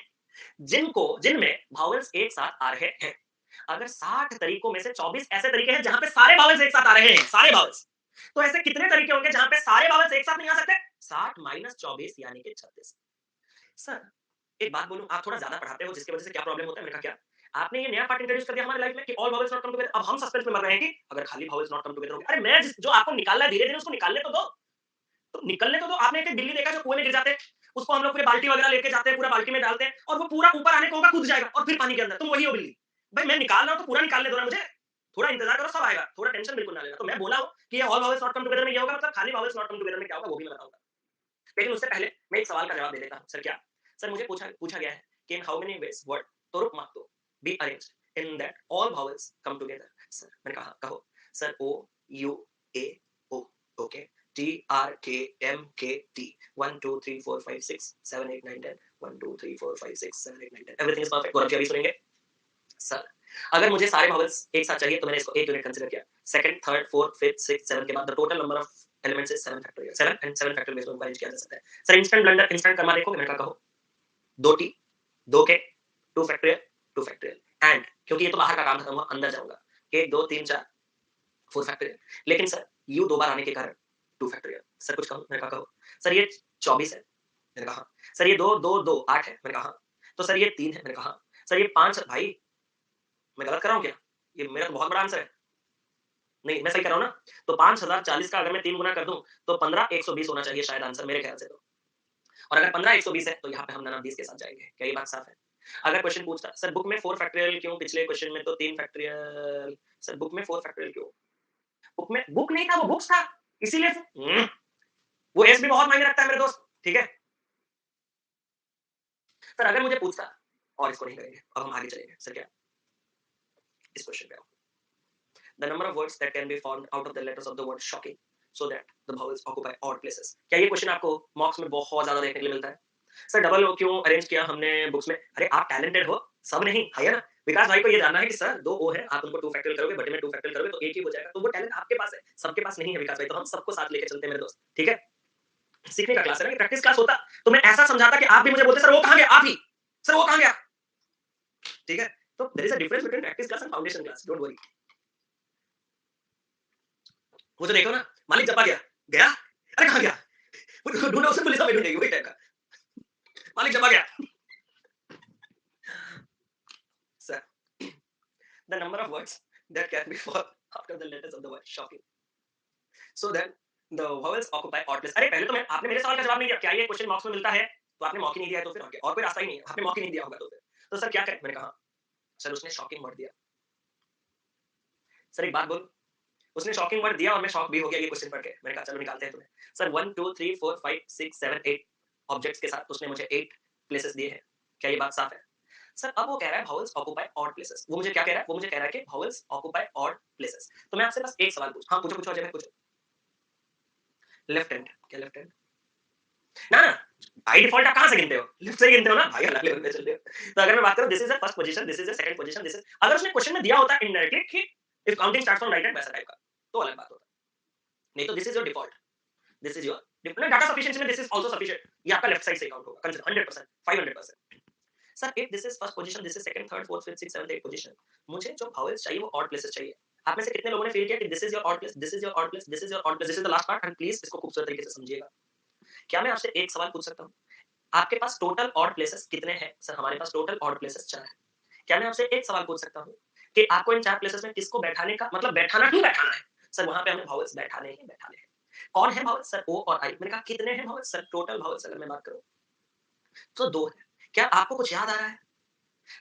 जिनमें वॉवेल्स एक साथ आ रहे हैं। अगर 60 तरीकों में से 24 ऐसे तरीके हैं जहां पे सारे वॉवेल्स एक साथ आ रहे हैं, सारे वॉवेल्स, तो ऐसे कितने तरीके होंगे जहां पे सारे वॉवेल्स एक साथ नहीं आ सकते? 60 माइनस 24 यानी कि 36। सर एक बात बोलूं, आप थोड़ा ज्यादा पढ़ाते हो जिसकी वजह से क्या प्रॉब्लम होता है? मैंने कहा क्या? आपने ये नया पार्ट इंट्रोड्यूस कर दिया हमारे लाइफ में कि all vowels not come together. अब हम सस्पेंस में मर रहे हैं कि अगर खाली वॉवेल्स नॉट कम टुगेदर होंगे। अरे मैं जो आपको निकालना है धीरे धीरे उसको निकालने तो दो। तो निकलने तो दो। आपने एक बिल्ली देखा जो कुएं में गिर जाते हैं, उसको हम लोग पूरे बाल्टी वगैरह लेके जाते हैं, पूरा बाल्टी में डालते हैं और वो पूरा ऊपर आने को होगा, कूद जाएगा और फिर पानी के अंदर। तुम वही हो बिल्ली। भाई मैं निकाल रहा हूं तो पूरा निकालने दो ना मुझे। थोड़ा इंतजार करो, सब आएगा। थोड़ा टेंशन बिल्कुल ना लेना। तो मैं बोला हूं कि ये all vowels not come together में ये होगा, मतलब खाली वॉवेल्स नॉट कम टुगेदर में क्या होगा वो भी मैं बताऊंगा। लेकिन उससे पहले मैं एक सवाल का जवाब दे देता हूं। सर क्या? सर मुझे पूछा पूछा गया है कि in how many ways word तोरुप मातो be arranged in that all vowels come together. Sir मैंने कहा कहो। Sir O U A O, okay, T R K M K T, 1 2 3 4 5 6 7 8 9 10, 1 2 3 4 5 6 7 8 9 10, everything is perfect. Gaurav ji अभी सुनेंगे। सर अगर मुझे सारे वॉवेल्स एक साथ चाहिए तो मैंने इसको एक यूनिट कंसीडर किया। Second, third, fourth, fifth, sixth, seventh के बाद the total number of elements is 7 factorial. 7 and 7 factorial base में अरेंज किया जा सकता है। Sir instant blunder, instant Karma देखोगे? मैंने कहा कहो। 2 टी, 2 के, 2 फैक्टोरियल, 2 फैक्टोरियल एंड क्योंकि ये तो बाहर का काम खत्म हुआ, अंदर जाऊंगा। 1 2 3 4 4 फैक्टोरियल। लेकिन सर यू 2 बार आने के कारण 2 फैक्टोरियल। सर कुछ कहूं? मैंने कहा कहो। सर ये 24 है। मैंने कहा हाँ। सर ये 2 2 2 8 है। मैंने कहा हाँ। तो सर ये 3 है। मैंने कहा हाँ। सर ये 5 भाई मैं गलत कर रहा हूँ क्या? ये मेरा तो बहुत बड़ा आंसर है। नहीं, मैं सही कर रहा हूँ ना? तो 5040 का अगर मैं 3 गुना कर दूँ, तो 15,120 होना चाहिए शायद आंसर मेरे ख्याल से तो। और अगर 15,120 है, तो यहाँ पे हम नाना 20 के साथ जाएँगे। क्या ये बात साफ है? अगर क्वेश्चन पूछता सर बुक में 4 फैक्टोरियल क्यों? पिछले क्वेश्चन में तो 3 फैक्टोरियल सर बुक में 4 फैक्टोरियल क्यों? बुक नहीं था, वो बुक्स था। इसीलिए वो एस भी बहुत मायने रखता है मेरे दोस्त, ठीक है? सर अगर मुझे पूछता और इसको नहीं करेंगे, अब हम आगे चलेंगे। सर क्या? इस क्वेश्चन पे आओ। The number of words that can be formed out of the letters of the word shocking so that the vowels occupy odd places. क्या ये क्वेश्चन आपको मॉक्स में बहुत ज़्यादा देखने के लिए मिलता है? सर डबल ओ क्यों अरेंज किया हमने बुक्स में? अरे आप टैलेंटेड हो, सब नहीं, है ना? विकास भाई को ये जानना है कि सर 2 ओ है, आप उनको 2 फैक्टोरियल करोगे, बटे में 2 फैक्टोरियल करोगे तो एक ही हो जाएगा। तो वो टैलेंट आपके पास है, सबके पास नहीं है विकास भाई, तो हम सबको साथ लेके चलते हैं मेरे दोस्त, ठीक है? सीखने का क्लास है ना, ये प्रैक्टिस क्लास होता, तो मैं ऐसा समझाता कि आप भी मुझे बोलते सर वो कहाँ गया? आप ही, सर वो कहाँ गया? ठीक है? तो there is a difference between practice class and foundation class, don't worry. वो जो देखो ना, मालिक जब्बा गया, गया? अरे कहाँ गया? वो ढूँढो उसे पुलिस वाले ढूँढेगी, वही टाइप का। मालिक जब्बा गया। Sir, the number of words that can be formed after the letters of the word shocking. So that the vowels occupy odd place. अरे पहले तो मैं आपने मेरे सवाल का जवाब नहीं दिया। क्या ये क्वेश्चन मॉक्स में मिलता है? तो आपने मॉक ही नहीं दिया है तो फिर और कोई रास्ता ही नहीं है। आपने मॉक ही नहीं दिया होगा तो फिर। तो सर क्या करें? मैंने कहा सर उसने शॉकिंग वर्ड दिया। सर एक बात बोलूं उसने शॉकिंग वर्ड दिया और मैं शॉक भी हो गया ये क्वेश्चन पढ़ के। मैंने कहा चलो निकालते हैं तुम्हें। सर 1 2 3 4 5 6 7 8 ऑब्जेक्ट्स के साथ उसने मुझे 8 प्लेसेस दिए हैं। क्या ये बात साफ है? सर अब वो कह रहा है vowels occupy odd places। वो मुझे क्या कह रहा है? वो मुझे कह रहा है कि vowels occupy odd places। तो मैं आपसे बस एक सवाल पूछ हाँ, पूछो पूछो अजय भाई पूछो। लेफ्ट हैंड क्या लेफ्ट हैंड? ना ना बाय डिफॉल्ट आप कहां से गिनते हो? लेफ्ट से ही गिनते हो ना भाई, अलग लेवल पे चलते हो। तो अगर मैं बात करूं this is the first position, this is the second position, this is अगर उसने क्वेश्चन में दिया होता इनडायरेक्टली कि if counting starts from right hand वैसा टाइप का तो अलग बात होता। नहीं तो this is your default, this is your default data sufficiency में दिस इज आल्सो सफिशिएंट। ये आपका लेफ्ट साइड से काउंट होगा consider 100% 500%। Sir if this is first position, this is second third fourth fifth sixth seventh eight position, मुझे जो vowels चाहिए वो odd places चाहिए। आप में से कितने लोगों ने फील किया कि this is your odd place, this is your odd place, this is your odd place, this is the last part and please इसको खूबसूरत तरीके से समझिएगा। क्या मैं आपसे एक सवाल पूछ सकता हूं? आपके पास टोटल ऑड प्लेसेस कितने हैं? सर हमारे पास टोटल ऑड प्लेसेस 4 हैं। क्या मैं आपसे एक सवाल पूछ सकता हूं कि आपको इन 4 प्लेसेस में किसको बैठाने का मतलब बैठाना ही बैठाना है? सर वहां पे हमें vowels बैठाने ही बैठाने हैं। कौन है vowels? सर ओ और आई। मैंने कहा कितने हैं vowels? सर टोटल vowels अगर मैं बात करूं तो 2 है। क्या आपको कुछ याद आ रहा है?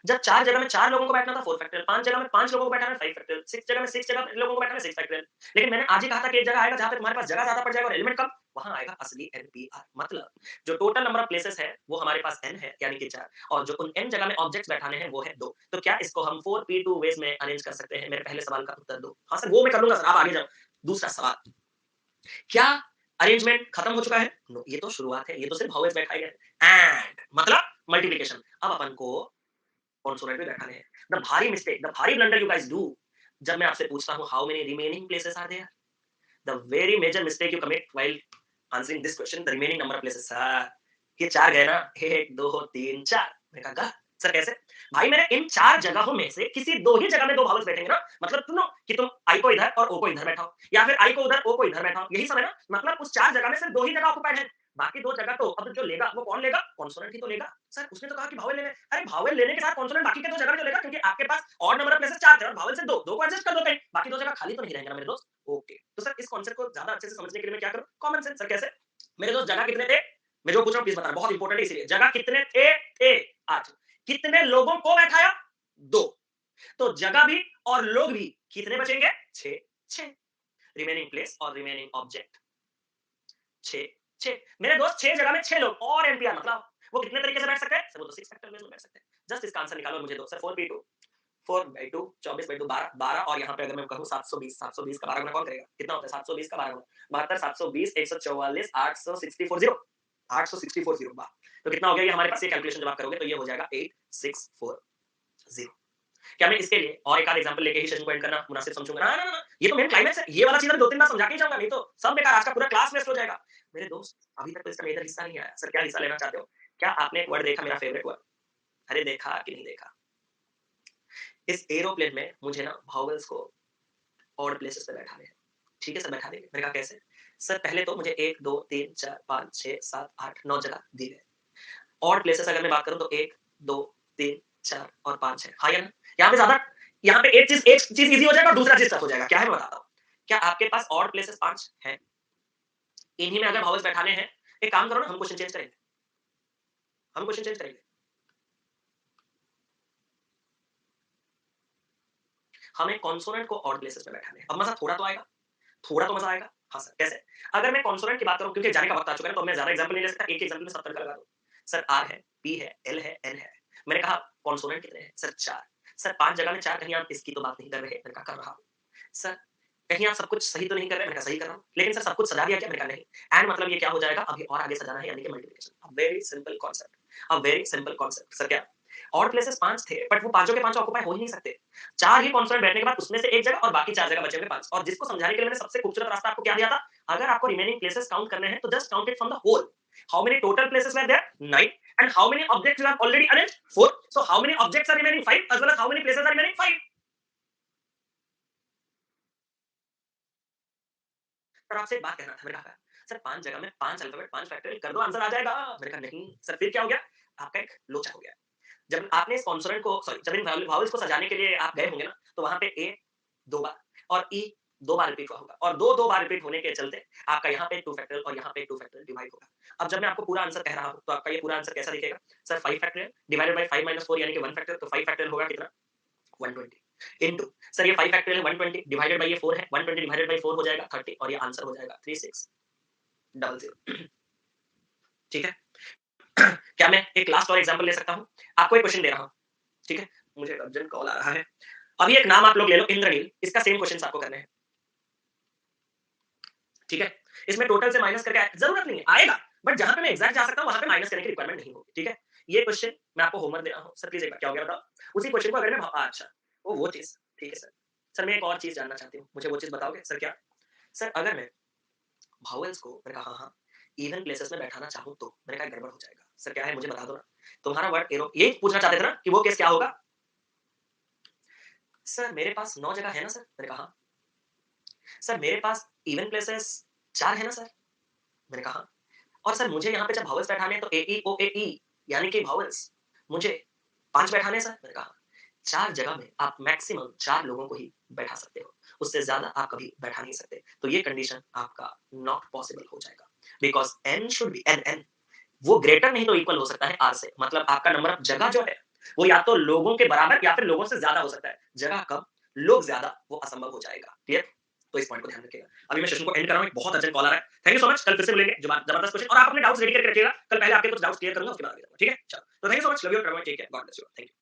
जब 4 जगह में 4 लोगों को बैठना था 4 फैक्टोरियल, 5 जगह में 5 लोगों को बैठाना है 5 फैक्टोरियल, 6 जगह में 6 जगह लोगों को बैठाना है 6 फैक्टोरियल। लेकिन मैंने आज ही कहा था कि एक जगह आएगा जहां पे तुम्हारे पास जगह ज्यादा पड़ जाएगा और एलिमेंट कम, वहां आएगा असली एनपीआर। मतलब जो टोटल नंबर ऑफ प्लेसेस है वो हमारे पास n है यानी कि 4 और जो उन n जगह में ऑब्जेक्ट्स बैठाने हैं वो है 2। तो क्या इसको हम 4p2 वेज में अरेंज कर सकते हैं? मेरे पहले सवाल का उत्तर दो। हां सर वो मैं कर लूंगा सर, आप आगे जाओ। दूसरा सवाल, क्या अरेंजमेंट खत्म हो चुका है? नो, ये तो शुरुआत है, ये तो सिर्फ हाउस बैठाए गए एंड मतलब मल्टीप्लिकेशन। अब अपन को कॉन्सोनेंट में बैठाने हैं। द भारी मिस्टेक, द भारी ब्लंडर यू गाइस डू जब मैं आपसे पूछता हूं how many remaining places are there, the very major mistake you commit while answering this question, the remaining number of places. ये 4 गए ना, 1 2 3 4। मैंने कहा सर कैसे? भाई मैंने इन 4 जगहों में से किसी 2 ही जगह में 2 vowels बैठेंगे ना, मतलब सुनो कि तुम आई को इधर और ओ को इधर बैठाओ या फिर आई को उधर ओ को इधर बैठाओ, यही सब है ना। मतलब उस 4 जगह में सिर्फ 2 ही जगह ऑक्युपाइड है, बाकी 2 जगह तो अब जो लेगा वो कौन लेगा? कॉन्सोनेंट ही तो लेगा। सर उसने तो कहा कि भावेल लेने, अरे भावेल लेने के साथ कॉन्सोनेंट बाकी के 2 जगह में तो लेगा क्योंकि आपके पास ऑड नंबर ऑफ प्लेसेस 4 थे और भावेल से 2 2 को एडजस्ट कर दो कहीं, बाकी 2 जगह खाली तो नहीं रहेंगे ना मेरे दोस्त। ओके, तो सर इस कांसेप्ट को ज्यादा अच्छे से समझने के लिए मैं क्या करूं? Common sense. सर कैसे? मेरे दोस्त जगह कितने थे? मैं जो पूछ रहा हूं प्लीज बताना, बहुत इंपॉर्टेंट है इसीलिए। जगह कितने थे? थे 8। कितने लोगों को बैठाया? 2। तो जगह भी और लोग भी कितने बचेंगे? 6 6। रिमेनिंग प्लेस और रिमेनिंग ऑब्जेक्ट 6 6। मेरे दोस्त 6 जगह में 6 लोग और एनपीआर मतलब वो कितने तरीके से बैठ सकते हैं? सर वो तो 6 फैक्टर में बैठ सकते हैं। जस्ट इसका आंसर निकालो मुझे दो सर। 4p2 4/2 24/2 12 12 और यहाँ पे अगर मैं कहूँ 720 720 का 12 गुना कौन करेगा? कितना होता है 720 का 12 गुना? 72 720 144 864 0 864 0 वाह। तो कितना हो गया ये हमारे पास? ये कैलकुलेशन जब आप करोगे तो ये हो जाएगा 8640। क्या मैं इसके लिए और एक आध एग्जांपल लेके ही सेशन को एंड करना मुनासिब समझूंगा? ना ना ना, ये तो मेन क्लाइमेक्स है। ये वाला चीज मैं 2-3 बार समझा के ही जाऊंगा, नहीं तो सब बेकार, आज का पूरा क्लास वेस्ट हो जाएगा। मेरे दोस्त अभी तक तो इसका मेजर हिस्सा नहीं आया। सर क्या हिस्सा लेना चाहते हो? क्या आपने एक वर्ड देखा मेरा फेवरेट वर्ड? अरे देखा कि नहीं देखा? इस एरोप्लेन में मुझे ना vowels को ऑड प्लेसेस पे बैठाने हैं। ठीक है सर बैठा देंगे। मैंने कहा कैसे? सर पहले तो मुझे 1 2 3 4 5 6 7 8 9 जगह दी है। ऑड प्लेसेस अगर मैं बात करूं तो 1 2, 3, 4 और 5 है। हाँ या ना? यहाँ पे ज़्यादा यहाँ पे एक चीज़ ईज़ी हो जाएगा और दूसरा चीज़ टफ हो जाएगा। क्या है मैं बताता हूँ। क्या आपके पास ऑड प्लेसेस 5 हैं? इन्हीं में अगर वावल्स बैठाने हैं, एक काम करो ना हम क्वेश्चन चेंज करेंगे। हम क्वेश्चन चेंज करेंगे। हमें कॉन्सोनेंट को ऑड प्लेसेस पे बैठाने हैं। अब मज़ा थोड़ा तो आएगा। थोड़ा तो मज़ा आएगा। हाँ सर, कैसे? अगर मैं कॉन्सोनेंट की बात करूँ क्योंकि जाने का वक़्त आ चुका है, तो मैं ज़्यादा एग्ज़ाम्पल नहीं ले सकता। एक एग्ज़ाम्पल में सब तरीका लगा दूँ। सर आर है, पी है, एल है, एन है। मैंने कहा कॉन्सोनेंट कितने हैं? सर 4। सर 5 जगह में 4 कहीं आप इसकी तो बात नहीं कर रहे? मैंने कहा कर रहा हूँ। सर कहीं आप सब कुछ सही तो नहीं कर रहे? मैंने कहा सही कर रहा हूँ। लेकिन सर सब कुछ सजा दिया क्या? मैंने कहा नहीं। एंड मतलब ये क्या हो जाएगा? अभी और आगे सजाना है यानी कि multiplication. A very simple concept. A very simple concept. Sir क्या? ऑड प्लेसेस 5 थे, बट वो पाँचों के पाँचों ऑक्युपाई हो ही नहीं सकते। 4 ही कॉन्सोनेंट बैठने के बाद उसमें से 1 जगह और बाकी 4 जगह बचे होंगे 5। और जिसको समझाने के लिए मैंने सबसे खूबसूरत रास्ता आपको क्या दिया था? अगर आपको रिमेनिंग प्लेसेस काउंट करने हैं तो just count it from the whole. How many total places were there? 9. And how many objects you have already arranged? 4. So how many objects are remaining? 5. As well as how many places are remaining? 5. Sir आपसे एक बात कहना था। मैंने कहा sir 5 जगह में 5 alphabet 5 factorial कर दो आंसर आ जाएगा। मैंने कहा नहीं सर फिर क्या हो गया? आपका एक लोचा हो गया। जब आपने इस कॉन्सोनेंट को सॉरी जब इन वावल्स को सजाने के लिए आप गए होंगे ना, तो वहाँ पे ए 2 बार और ई 2 बार रिपीट हुआ होगा और 2 बार रिपीट होने के चलते आपका यहाँ पे 2 फैक्टोरियल और यहाँ पे 2 फैक्टोरियल डिवाइड होगा। अब जब मैं आपको पूरा आंसर कह रहा हूँ, तो आपका ये पूरा आंसर कैसा दिखेगा? Sir 5 factorial divided by 5 minus 4 यानी कि 1 फैक्टोरियल, तो 5 फैक्टोरियल होगा कितना? 120 इनटू सर ये 5 फैक्टोरियल 120 डिवाइडेड बाय ये 4 है, 120 डिवाइडेड बाय 4 हो जाएगा 30 और ये आंसर हो जाएगा 3600। ठीक है? क्या मैं एक लास्ट और एग्जांपल ले सकता हूँ? आपको एक क्वेश्चन दे रहा हूँ, ठीक है? मुझे एक अर्जेंट कॉल आ रहा है। अभी एक नाम आप लोग ले लो इंद्रनील, इसका सेम क्वेश्चन्स आपको करने हैं, ठीक है? इसमें टोटल से माइनस करके ज़रूरत नहीं है, आएगा, बट जहाँ पे मैं एग्ज़ैक्ट जा सकता हूँ, वहाँ पे माइनस करने की रिक्वायरमेंट नहीं होगी, ठीक है? ये क्वेश्चन मैं आपको होमवर्क दे रहा हूँ। सर प्लीज़ एक बार क्या हो गया बताओ? उसी क्वेश्चन को अगर मैं अच्छा, वो चीज़, ठीक है सर। सर मैं एक और चीज़ जानना चाहती हूँ, मुझे वो चीज़ बताओगे? सर क्या? सर अगर मैं वावल्स को मैंने कहा हाँ, हाँ, इवन प्लेसेस में बैठाना चाहूँ तो? मैंने कहा गड़बड़ हो जाएगा। सर क्या है मुझे बता दो ना? तुम्हारा वर्ड एरो यही पूछना चाहते थे ना कि वो केस क्या होगा? सर मेरे पास 9 जगह है ना सर? मैंने कहा हाँ। सर मेरे पास इवन प्लेसेस 4 है ना सर? मैंने कहा हाँ। और सर मुझे यहाँ पे जब वावल्स बैठाने हैं तो ए ई ओ ए ई यानी कि वावल्स मुझे 5 बैठाने हैं सर? मैंने कहा 4 जगह में आप मैक्सिमम 4 लोगों को ही बैठा सकते हो। उससे ज़्यादा आप कभी बैठा नहीं सकते। तो ये कंडीशन आपका नॉट पॉसिबल हो जाएगा। Because n should be n वो ग्रेटर नहीं तो इक्वल हो सकता है r से। मतलब आपका नंबर ऑफ जगह जो है, वो या तो लोगों के बराबर या फिर लोगों से ज़्यादा हो सकता है। जगह कम, लोग ज़्यादा, वो असंभव हो जाएगा। क्लियर? तो इस पॉइंट को ध्यान रखिएगा। अभी मैं सेशन को एंड कर रहा हूँ, एक बहुत अर्जेंट कॉल आ रहा है। थैंक यू सो मच, कल फिर से मिलेंगे जबरदस्त क्वेश्चन और आप अपने डाउट्स रेडी करके रखिएगा। कल पहले आपके कुछ डाउट्स क्लियर करूँगा, उसके बाद आगे जाऊँगा, ठीक है? चलो, तो thank you so much, love you, take care, God bless you, thank you.